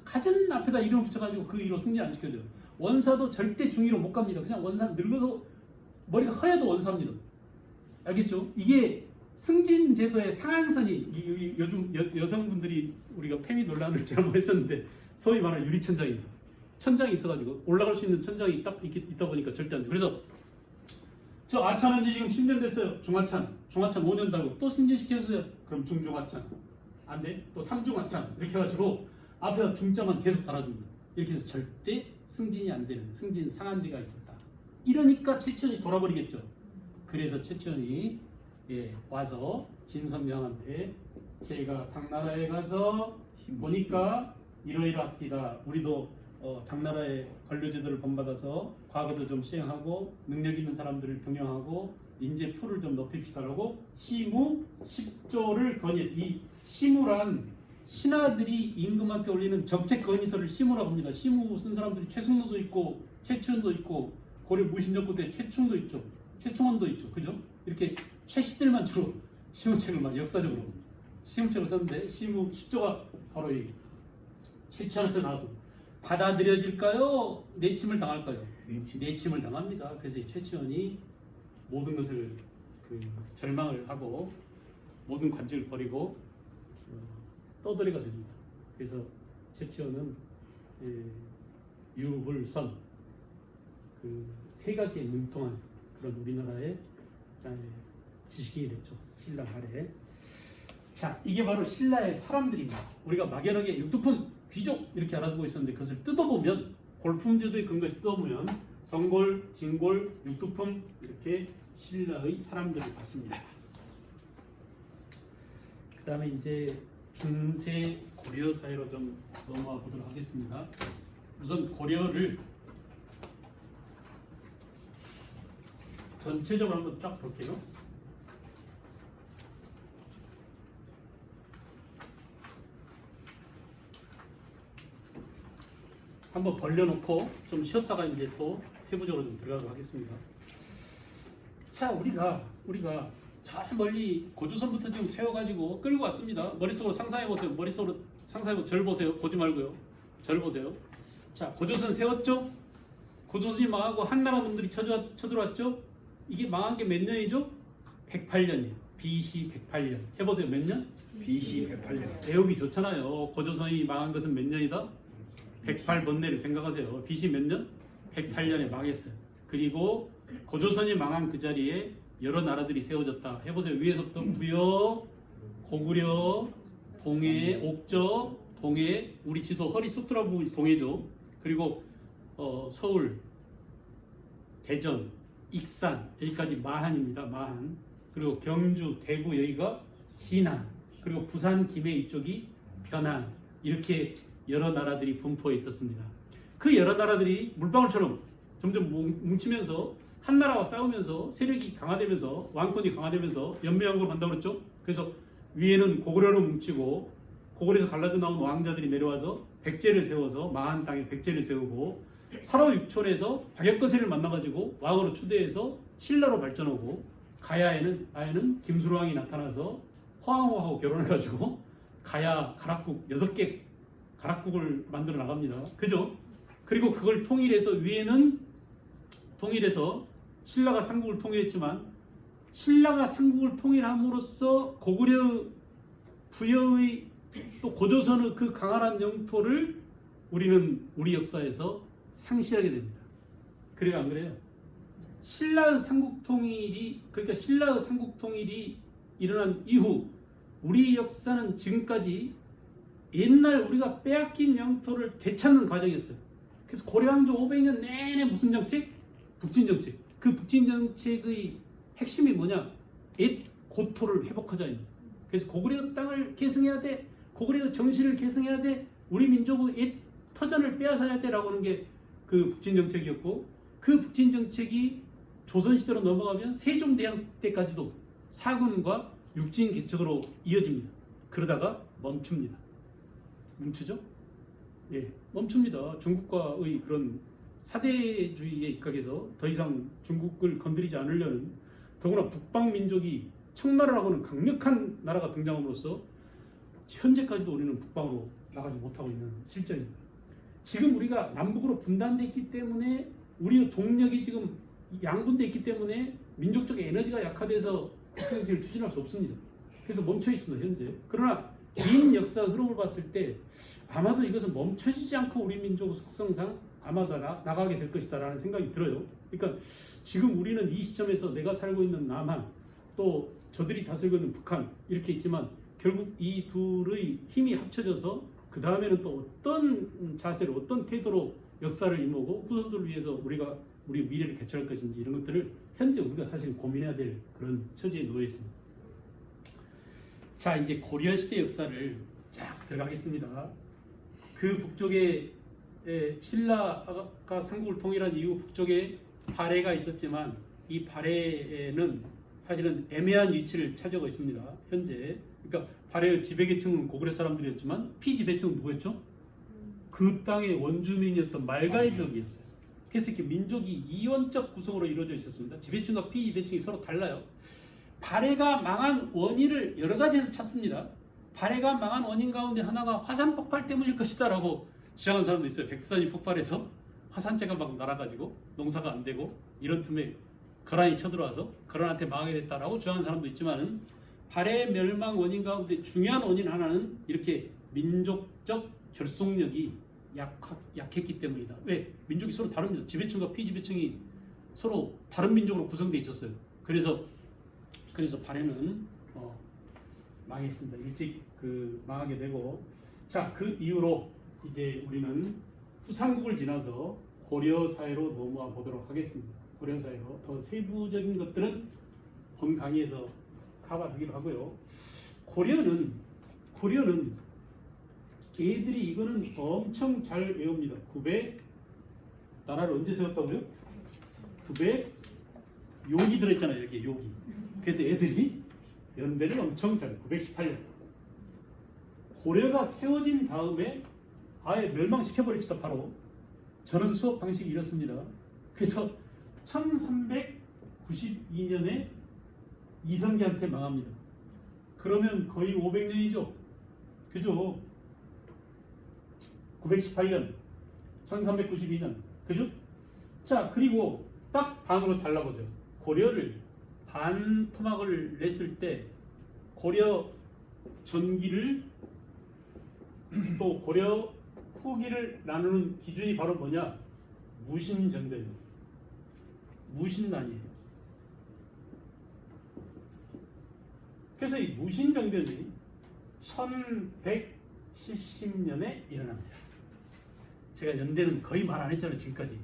가진 앞에다 이름 붙여가지고 그 이로 승진 안 시켜줘요. 원사도 절대 중위로 못 갑니다. 그냥 원사 늙어서 머리가 허여도 원사입니다. 알겠죠? 이게 승진 제도의 상한선이 요즘 여성분들이 우리가 페미 논란을 제가 했었는데 소위 말하는 유리천장입니다. 천장이 있어가지고 올라갈 수 있는 천장이 딱 있다 보니까 절대 안 돼. 그래서 저 아찬한 지 지금 10년 됐어요. 중하찬 5년 달고 또 승진시켜주세요. 그럼 중중하찬 안 돼? 또 삼중하찬 이렇게 해가지고 앞에다 중자만 계속 달아줍니다. 이렇게 해서 절대 승진이 안 되는 승진 상한제가 있었다. 이러니까 최치원이 돌아버리겠죠. 그래서 최치원이 와서 진선명한테 제가 당나라에 가서 보니까 이러이러합니다. 우리도 당나라의 관료제도를 본받아서 과거도 좀 시행하고 능력 있는 사람들을 등용하고 인재 풀을 좀 높입시다라고 시무 10조를 건의했어요. 이 시무란 신하들이 임금한테 올리는 정책 건의서를 시무라고 합니다. 시무 쓴 사람들이 최승로도 있고 최치원도 있고 고려 무신정부 때 최충도 있죠. 최충원도 있죠. 그죠? 이렇게 최씨들만 주로 시무책을 막 역사적으로 시무책을 썼는데 시무 10조가 바로 이 최치원한테 나와서 받아들여질까요? 내침을 당할까요? 내침을 당합니다. 그래서 이 최치원이 모든 것을 절망을 하고 모든 관직을 버리고 떠돌이가 됩니다. 그래서 최치원은 유불선 세 가지에 능통한 그런 우리나라의 지식인이 됐죠. 신라 말에. 자, 이게 바로 신라의 사람들입니다. 우리가 막연하게 육두품, 귀족 이렇게 알아두고 있었는데 그것을 뜯어보면 골품제도의 근거에서 뜯어보면 성골, 진골, 육두품 이렇게 신라의 사람들을 봤습니다. 그 다음에 이제 중세 고려 사회로 좀 넘어가 보도록 하겠습니다. 우선 고려를 전체적으로 한번 쫙 볼게요. 한번 벌려놓고 좀 쉬었다가 이제 또 세부적으로 좀 들어가도록 하겠습니다. 자, 우리가 저 멀리 고조선부터 지금 세워가지고 끌고 왔습니다. 머릿속으로 상상해보세요. 머릿속으로 상상해보세요. 절 보세요. 보지 말고요. 절 보세요. 자, 고조선 세웠죠? 고조선이 망하고 한나라 놈들이 쳐들어왔죠? 이게 망한 게 몇 년이죠? 108년이에요. BC 108년. 해보세요. 몇 년? BC 108년. 외우기 좋잖아요. 고조선이 망한 것은 몇 년이다? 108번뇌를 생각하세요. BC 몇 년? 108년에 망했어요. 그리고 고조선이 망한 그 자리에 여러 나라들이 세워졌다. 해보세요. 위에서부터 구여, 고구려, 동해, 옥저, 동해, 우리 지도 허리 쑥 들어 보면 동해죠. 그리고 서울, 대전, 익산 여기까지 마한입니다. 마한. 그리고 경주, 대구 여기가 진안. 그리고 부산, 김해 이쪽이 변안. 이렇게 여러 나라들이 분포해 있었습니다. 그 여러 나라들이 물방울처럼 점점 뭉치면서 한나라와 싸우면서 세력이 강화되면서 왕권이 강화되면서 연맹왕국으로 간다고 그랬죠. 그래서 위에는 고구려로 뭉치고 고구려에서 갈라져 나온 왕자들이 내려와서 백제를 세워서 마한 땅에 백제를 세우고 사로 육촌에서 박역거세를 만나가지고 왕으로 추대해서 신라로 발전하고 가야에는 김수로왕이 나타나서 황후하고 결혼해가지고 가야 가락국 6개 가락국을 만들어 나갑니다. 그죠? 그리고 그걸 통일해서 위에는 통일해서 신라가 삼국을 통일했지만 신라가 삼국을 통일함으로써 고구려 부여의 또 고조선의 그 강한 영토를 우리는 우리 역사에서 상실하게 됩니다. 그래요, 안 그래요? 신라의 삼국 통일이 그러니까 신라의 삼국 통일이 일어난 이후 우리 역사는 지금까지 옛날 우리가 빼앗긴 영토를 되찾는 과정이었어요. 그래서 고려왕조 500년 내내 무슨 정책? 북진 정책. 그 북진 정책의 핵심이 뭐냐? 옛 고토를 회복하자입니다. 그래서 고구려 땅을 계승해야 돼. 고구려 정신을 계승해야 돼. 우리 민족의 옛 터전을 빼앗아야 돼라고 하는 게 그 북진 정책이었고, 그 북진 정책이 조선시대로 넘어가면 세종대왕 때까지도 사군과 육진 개척으로 이어집니다. 그러다가 멈춥니다. 멈추죠? 예, 멈춥니다. 중국과의 그런 사대주의에 입각해서 더 이상 중국을 건드리지 않으려는, 더구나 북방 민족이 청나라라고 하는 강력한 나라가 등장함으로써 현재까지도 우리는 북방으로 나가지 못하고 있는 실정입니다. 지금 우리가 남북으로 분단되어 있기 때문에 우리의 동력이 지금 양분되어 있기 때문에 민족적 에너지가 약화돼서 국정정책을 추진할 수 없습니다. 그래서 멈춰 있습니다, 현재. 그러나 긴 역사 흐름을 봤을 때 아마도 이것은 멈춰지지 않고 우리 민족의 속성상 아마도 나가게 될 것이다 라는 생각이 들어요. 그러니까 지금 우리는 이 시점에서 내가 살고 있는 남한, 또 저들이 다스리고 있는 북한 이렇게 있지만 결국 이 둘의 힘이 합쳐져서 그 다음에는 또 어떤 자세로 어떤 태도로 역사를 이모고 후손들을 위해서 우리가 우리 미래를 개척할 것인지 이런 것들을 현재 우리가 사실 고민해야 될 그런 처지에 놓여 있습니다. 자, 이제 고려 시대 역사를 쫙 들어가겠습니다. 그 북쪽에 신라가 삼국을 통일한 이후 북쪽에 발해가 있었지만 이 발해는 사실은 애매한 위치를 차지하고 있습니다. 현재. 그러니까 발해의 지배계층은 고구려 사람들이었지만 피지배층은 누구였죠? 그 땅의 원주민이었던 말갈족이었어요. 그래서 이렇게 민족이 이원적 구성으로 이루어져 있었습니다. 지배층과 피지배층이 서로 달라요. 발해가 망한 원인을 여러 가지에서 찾습니다. 발해가 망한 원인 가운데 하나가 화산 폭발 때문일 것이다 라고 주장하는 사람도 있어요. 백두산이 폭발해서 화산재가 막 날아가지고 농사가 안 되고 이런 틈에 거란이 쳐들어와서 거란한테 망하게 됐다라고 주장하는 사람도 있지만은 발해 멸망 원인 가운데 중요한 원인 하나는 이렇게 민족적 결속력이 약했기 때문이다. 왜? 민족이 서로 다릅니다. 지배층과 피지배층이 서로 다른 민족으로 구성되어 있었어요. 그래서 발해는 망했습니다. 일찍 망하게 되고, 자, 그 이후로 이제 우리는 후삼국을 지나서 고려 사회로 넘어와 보도록 하겠습니다. 고려 사회로 더 세부적인 것들은 본 강의에서 커버하기로 하고요. 고려는 걔들이 이거는 엄청 잘 외웁니다. 900 나라를 언제 세웠다고요? 900 욕이 들어있잖아요. 이렇게 욕이. 그래서 애들이 연대를 엄청 잘 918년 고려가 세워진 다음에 아예 멸망시켜버립시다. 바로 저는 수업 방식이 이렇습니다. 그래서 1392년에 이성계한테 망합니다. 그러면 거의 500년이죠. 그죠? 918년 1392년 그죠? 자, 그리고 딱 반으로 잘라보세요. 고려를 반 토막을 냈을 때 고려 전기를 또 고려 후기를 나누는 기준이 바로 뭐냐? 무신정변입니다. 무신난이에요. 그래서 이 무신정변이 1170년에 일어납니다. 제가 연대는 거의 말 안 했잖아요. 지금까지.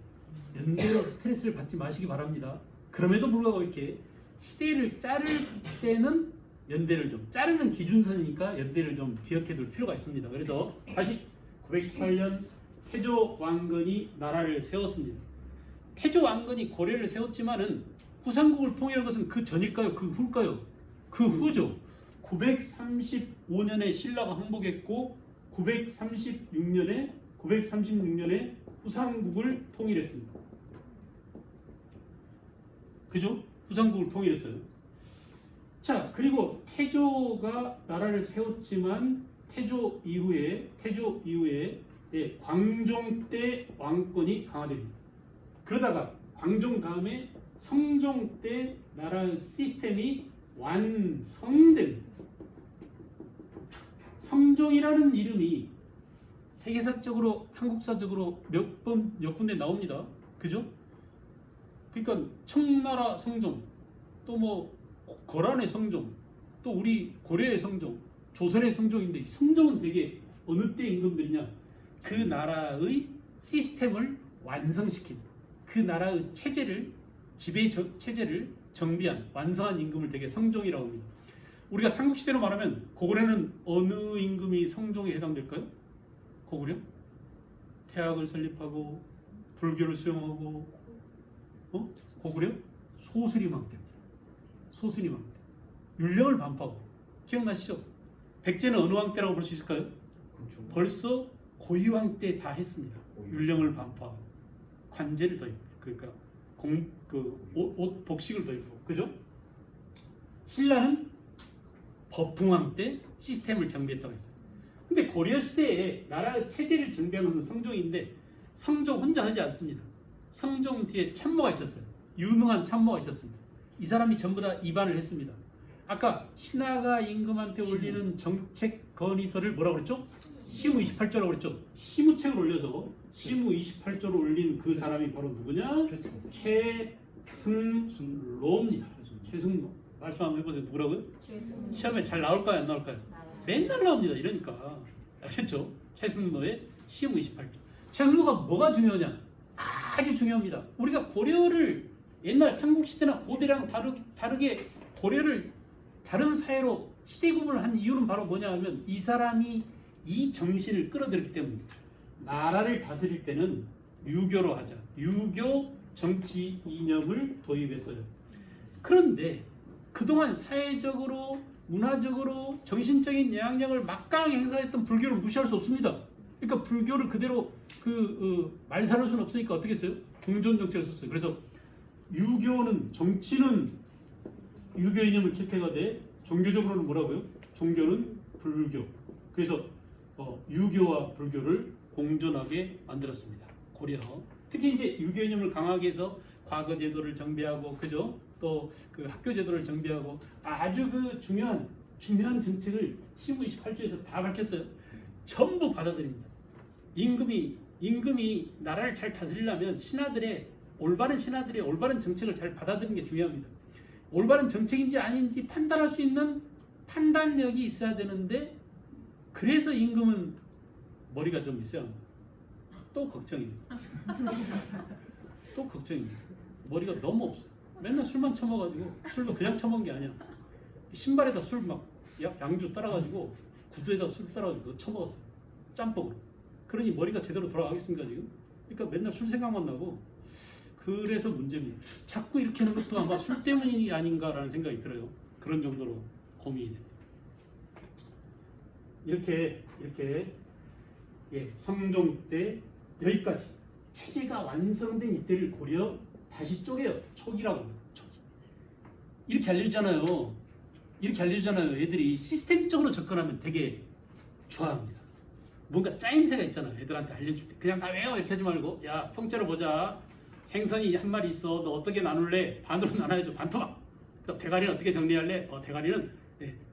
연대로 스트레스를 받지 마시기 바랍니다. 그럼에도 불구하고 이렇게 시대를 자를 때는 연대를 좀 자르는 기준선이니까 연대를 좀 기억해 둘 필요가 있습니다. 그래서 다시 918년 태조 왕건이 나라를 세웠습니다. 태조 왕건이 고려를 세웠지만은 후삼국을 통일한 것은 그 전일까요? 그 후일까요? 그 후죠. 935년에 신라가 항복했고 936년에 후삼국을 통일했습니다. 그죠? 후삼국을 통일했어요. 자, 그리고 태조가 나라를 세웠지만 태조 이후에 예, 광종 때 왕권이 강화됩니다. 그러다가 광종 다음에 성종 때 나라 시스템이 완성됩니다. 성종이라는 이름이 세계사적으로 한국사적으로 몇 군데 나옵니다. 그죠? 그러니까 청나라 성종, 또 뭐 거란의 성종, 또 우리 고려의 성종, 조선의 성종인데 성종은 되게 어느 때 임금들이냐? 그 나라의 시스템을 완성시킨 그 나라의 체제를 지배 체제를 정비한 완성한 임금을 되게 성종이라고 합니다. 우리가 삼국시대로 말하면 고구려는 어느 임금이 성종에 해당될까요? 고구려? 태학을 설립하고 불교를 수용하고 고구려? 소수리망 때입니다. 소수리망 때. 율령을 반포하고 기억나시죠? 백제는 어느 왕 때라고 볼 수 있을까요? 그렇죠. 벌써 고유왕 때 다 했습니다. 고유왕. 율령을 반포하고 관제를 더입고 그러니까 옷 복식을 더입고 그죠? 신라는 법흥왕 때 시스템을 정비했다고 했어요. 근데 고려 시대에 나라 체제를 정비한 것은 성종인데 성종 혼자 하지 않습니다. 성종 뒤에 참모가 있었어요. 유능한 참모가 있었습니다. 이 사람이 전부 다 입안을 했습니다. 아까 신하가 임금한테 올리는 정책 건의서를 뭐라고 그랬죠? 시무 28조라고 그랬죠? 시무책을 올려서 시무 28조를 올린 그 사람이 바로 누구냐? 최승로입니다. 최승로. 말씀 한번 해보세요. 누구라고요? 시험에 잘 나올까요? 안 나올까요? 맨날 나옵니다. 이러니까. 알겠죠? 최승로의 시무 28조. 최승로가 뭐가 중요하냐? 아주 중요합니다. 우리가 고려를 옛날 삼국시대나 고대랑 다르게 고려를 다른 사회로 시대 구분을 한 이유는 바로 뭐냐 하면 이 사람이 이 정신을 끌어들였기 때문입니다. 나라를 다스릴 때는 유교로 하자. 유교 정치 이념을 도입했어요. 그런데 그동안 사회적으로 문화적으로 정신적인 영향력을 막강하게 행사했던 불교를 무시할 수 없습니다. 그러니까 불교를 그대로 말살할 수는 없으니까 어떻게 했어요? 공존 정책을 썼어요. 그래서 유교는 정치는 유교 이념을 채택하되 종교적으로는 뭐라고요? 종교는 불교. 그래서 유교와 불교를 공존하게 만들었습니다. 고려. 특히 이제 유교 이념을 강하게 해서 과거 제도를 정비하고 그죠? 또 그 학교 제도를 정비하고 아주 그 중요한 정책을 시무 28조에서 다 밝혔어요. 전부 받아들입니다. 임금이 나라를 잘 다스리려면 올바른 신하들의 올바른 정책을 잘 받아들이는 게 중요합니다. 올바른 정책인지 아닌지 판단할 수 있는 판단력이 있어야 되는데 그래서 임금은 머리가 좀 있어야 합니다. 또 걱정이에요. 또 걱정입니다. 머리가 너무 없어요. 맨날 술만 처먹어가지고 술도 그냥 처먹은 게 아니야. 신발에다 술 막 양주 따라가지고 구두에다 술 따라가지고 그거 처먹었어요. 짬뽕으로. 그러니 머리가 제대로 돌아가겠습니까 지금? 그러니까 맨날 술 생각만 나고 그래서 문제입니다. 자꾸 이렇게 하는 것도 아마 술 때문이 아닌가라는 생각이 들어요. 그런 정도로 고민이 됩니다. 이렇게 예, 성종 때 여기까지 체제가 완성된 이때를 고려 다시 쪼개요. 초기라고 합니다. 초기. 이렇게 알려주잖아요. 애들이 시스템적으로 접근하면 되게 좋아합니다. 뭔가 짜임새가 있잖아. 애들한테 알려줄 때 그냥 다 외워 이렇게 하지 말고 야 통째로 보자. 생선이 한 마리 있어. 너 어떻게 나눌래? 반으로 나눠야죠. 반토막. 그다음 대가리는 어떻게 정리할래? 대가리는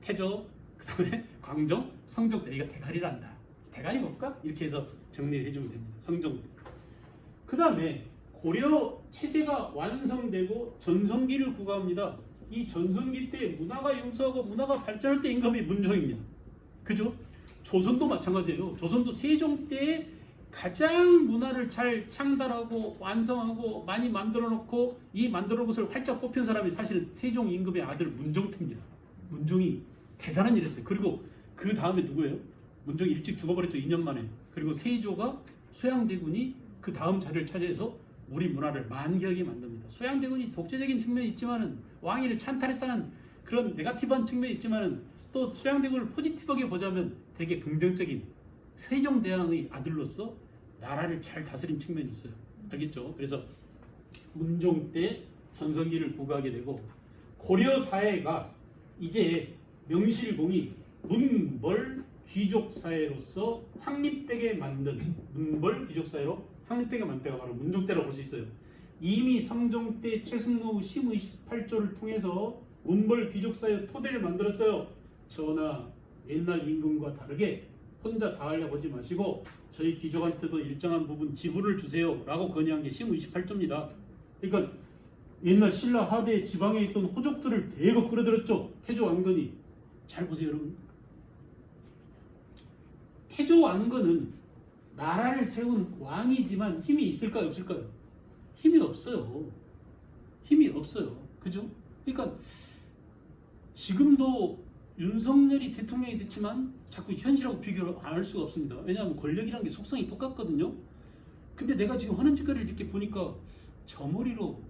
태조, 그다음에 광종, 성종 때 이거 대가리란다. 대가리 볼까? 이렇게 해서 정리를 해주면 됩니다. 성종. 그다음에 고려 체제가 완성되고 전성기를 구가합니다. 이 전성기 때 문화가 융성하고 문화가 발전할 때 임금이 문종입니다. 그죠? 조선도 마찬가지예요. 조선도 세종 때에 가장 문화를 잘 창달하고 완성하고 많이 만들어 놓고 이 만들어 놓은 것을 활짝 꼽힌 사람이 사실은 세종 임금의 아들 문종태입니다. 문종이 대단한 일을 했어요. 그리고 그 다음에 누구예요? 문종이 일찍 죽어버렸죠. 2년 만에. 그리고 세조가 소양대군이 그 다음 자리를 차지해서 우리 문화를 만개하게 만듭니다. 소양대군이 독재적인 측면이 있지만은 왕위를 찬탈했다는 그런 네거티브한 측면이 있지만은 또 소양대군을 포지티브하게 보자면 되게 긍정적인 세종대왕의 아들로서 나라를 잘 다스린 측면이 있어요. 알겠죠? 그래서 문종 때 전성기를 구가하게 되고 고려 사회가 이제 명실공히 문벌 귀족 사회로서 확립되게 만든 문벌 귀족 사회로 확립되게 만든 때가 바로 문종 때라고 볼 수 있어요. 이미 성종 때 최승로의 시무 28조를 통해서 문벌 귀족 사회의 토대를 만들었어요. 전하, 옛날 임금과 다르게 혼자 다 하려고 하지 마시고 저희 귀족한테도 일정한 부분 지분을 주세요 라고 건의한 게 시무 28조입니다. 그러니까 옛날 신라 하대 지방에 있던 호족들을 대거 끌어들였죠. 태조 왕건이. 잘 보세요 여러분. 태조 왕건은 나라를 세운 왕이지만 힘이 있을까요 없을까요? 힘이 없어요. 힘이 없어요. 그죠? 그러니까 지금도 윤석열이 대통령이 됐지만 자꾸 현실하고 비교를 안 할 수가 없습니다. 왜냐하면 권력이라는 게 속성이 똑같거든요. 근데 내가 지금 하는 짓거리를 이렇게 보니까 저 머리로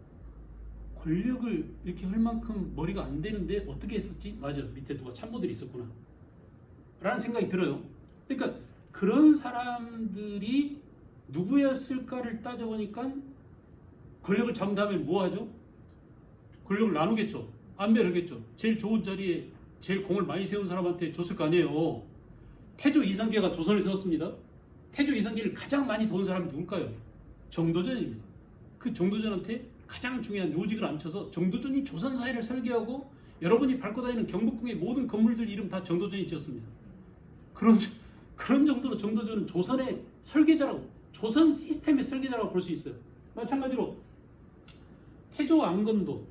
권력을 이렇게 할 만큼 머리가 안 되는데 어떻게 했었지? 맞아, 밑에 누가 참모들이 있었구나 라는 생각이 들어요. 그러니까 그런 사람들이 누구였을까를 따져보니까 권력을 잡은 다음에 뭐 하죠? 권력을 나누겠죠. 안배하겠죠. 제일 좋은 자리에 제일 공을 많이 세운 사람한테 줬을 거 아니에요. 태조 이성계가 조선을 세웠습니다. 태조 이성계를 가장 많이 도운 사람이 누굴까요? 정도전입니다. 그 정도전한테 가장 중요한 요직을 앉혀서 정도전이 조선 사회를 설계하고 여러분이 밟고 다니는 경복궁의 모든 건물들 이름 다 정도전이 지었습니다. 그런 정도로 정도전은 조선의 설계자라고, 조선 시스템의 설계자라고 볼 수 있어요. 마찬가지로 태조 안건도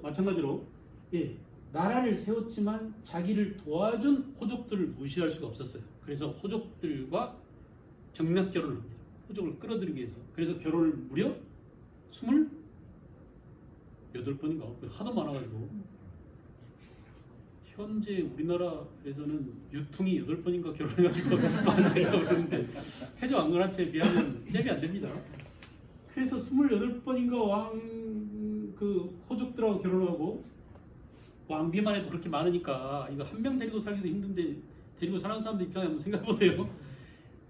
마찬가지로 나라를 세웠지만 자기를 도와준 호족들을 무시할 수가 없었어요. 그래서 호족들과 정략 결혼을 합니다. 호족을 끌어들이기 위해서. 그래서 결혼을 무려 28번인가 하도 많아가지고 현재 우리나라에서는 유통이 8번인가 결혼해가지고 많다고 그러는데 태조 왕건한테 비하면 잽이 안 됩니다. 그래서 28번인가 호족들하고 결혼하고 왕비만 해도 그렇게 많으니까 이거 한 명 데리고 살기도 힘든데 데리고 사는 사람들 입장에 한번 생각해 보세요.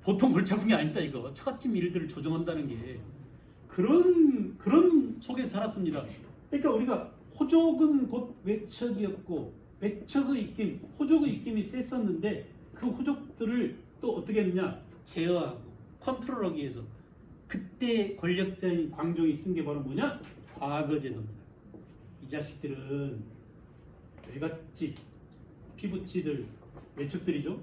보통 골치 아픈 게 아니다 이거. 처갓집 일들을 조정한다는 게 그런 속에서 살았습니다. 그러니까 우리가 호족은 곧 외척이었고 외척의 입김, 호족의 입김이 셌었는데 그 호족들을 또 어떻게 했느냐 제어하고 컨트롤하기 위해서 그때 권력자인 광종이 쓴 게 바로 뭐냐? 과거제도입니다. 이 자식들은 외갓집, 피부치들, 외척들이죠.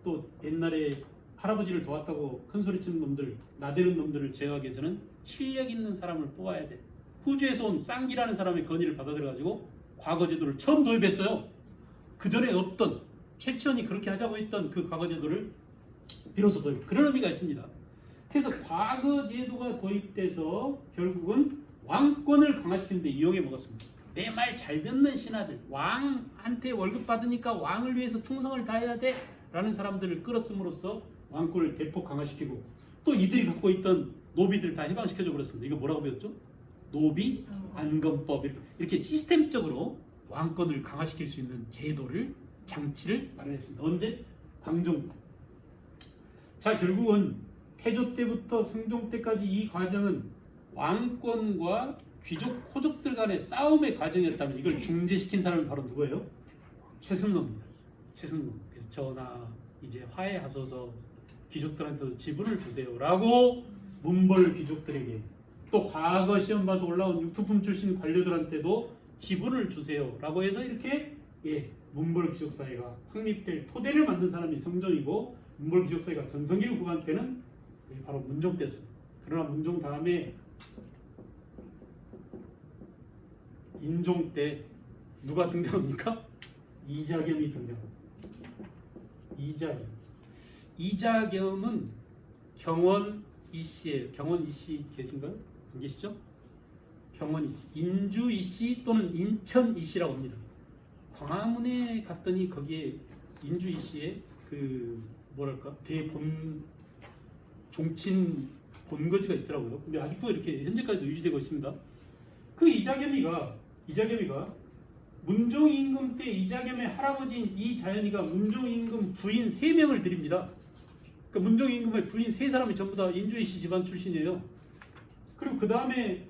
또 옛날에 할아버지를 도왔다고 큰소리치는 놈들, 나대는 놈들을 제어하기 위해서는 실력 있는 사람을 뽑아야 돼. 후주에서 온 쌍기라는 사람의 건의를 받아들여가지고 과거제도를 처음 도입했어요. 그 전에 없던 최치원이 그렇게 하자고 했던 그 과거제도를 비로소 도입. 그런 의미가 있습니다. 그래서 과거제도가 도입돼서 결국은 왕권을 강화시키는데 이용해 먹었습니다. 내 말 잘 듣는 신하들, 왕한테 월급 받으니까 왕을 위해서 충성을 다해야 돼 라는 사람들을 끌었음으로써 왕권을 대폭 강화시키고 또 이들이 갖고 있던 노비들 다 해방시켜줘 버렸습니다. 이거 뭐라고 배웠죠? 노비 안건법. 이렇게 시스템적으로 왕권을 강화시킬 수 있는 제도를 장치를 마련했습니다. 언제? 광종. 자, 결국은 태조 때부터 성종 때까지 이 과정은 왕권과 귀족, 호족들 간의 싸움의 과정이었다면 이걸 중재시킨 사람이 바로 누구예요? 최승로입니다. 최승로. 그래서 전하 이제 화해하소서 귀족들한테도 지분을 주세요라고 문벌 귀족들에게 또 과거 시험 봐서 올라온 육투품 출신 관료들한테도 지분을 주세요라고 해서 이렇게 문벌 귀족 사회가 확립될 토대를 만든 사람이 성종이고 문벌 귀족 사회가 전성기를 구간 때는 바로 문종 때였습니다. 그러나 문종 다음에 인종 때 누가 등장합니까? 이자겸이 등장합니다. 이자겸은 경원 이씨예요. 경원 이씨 계신가요? 안 계시죠? 경원 이씨, 인주 이씨 또는 인천 이씨라고 합니다. 광화문에 갔더니 거기에 인주 이씨의 그 뭐랄까 대본 종친 본거지가 있더라고요. 근데 아직도 이렇게 현재까지도 유지되고 있습니다. 그 이자겸이가 문종 임금 때 이자겸의 할아버지인 이자연이가 문종 임금 부인 3명을 드립니다. 그러니까 문종 임금의 부인 3사람이 전부 다 인주이씨 집안 출신이에요. 그리고 그 다음에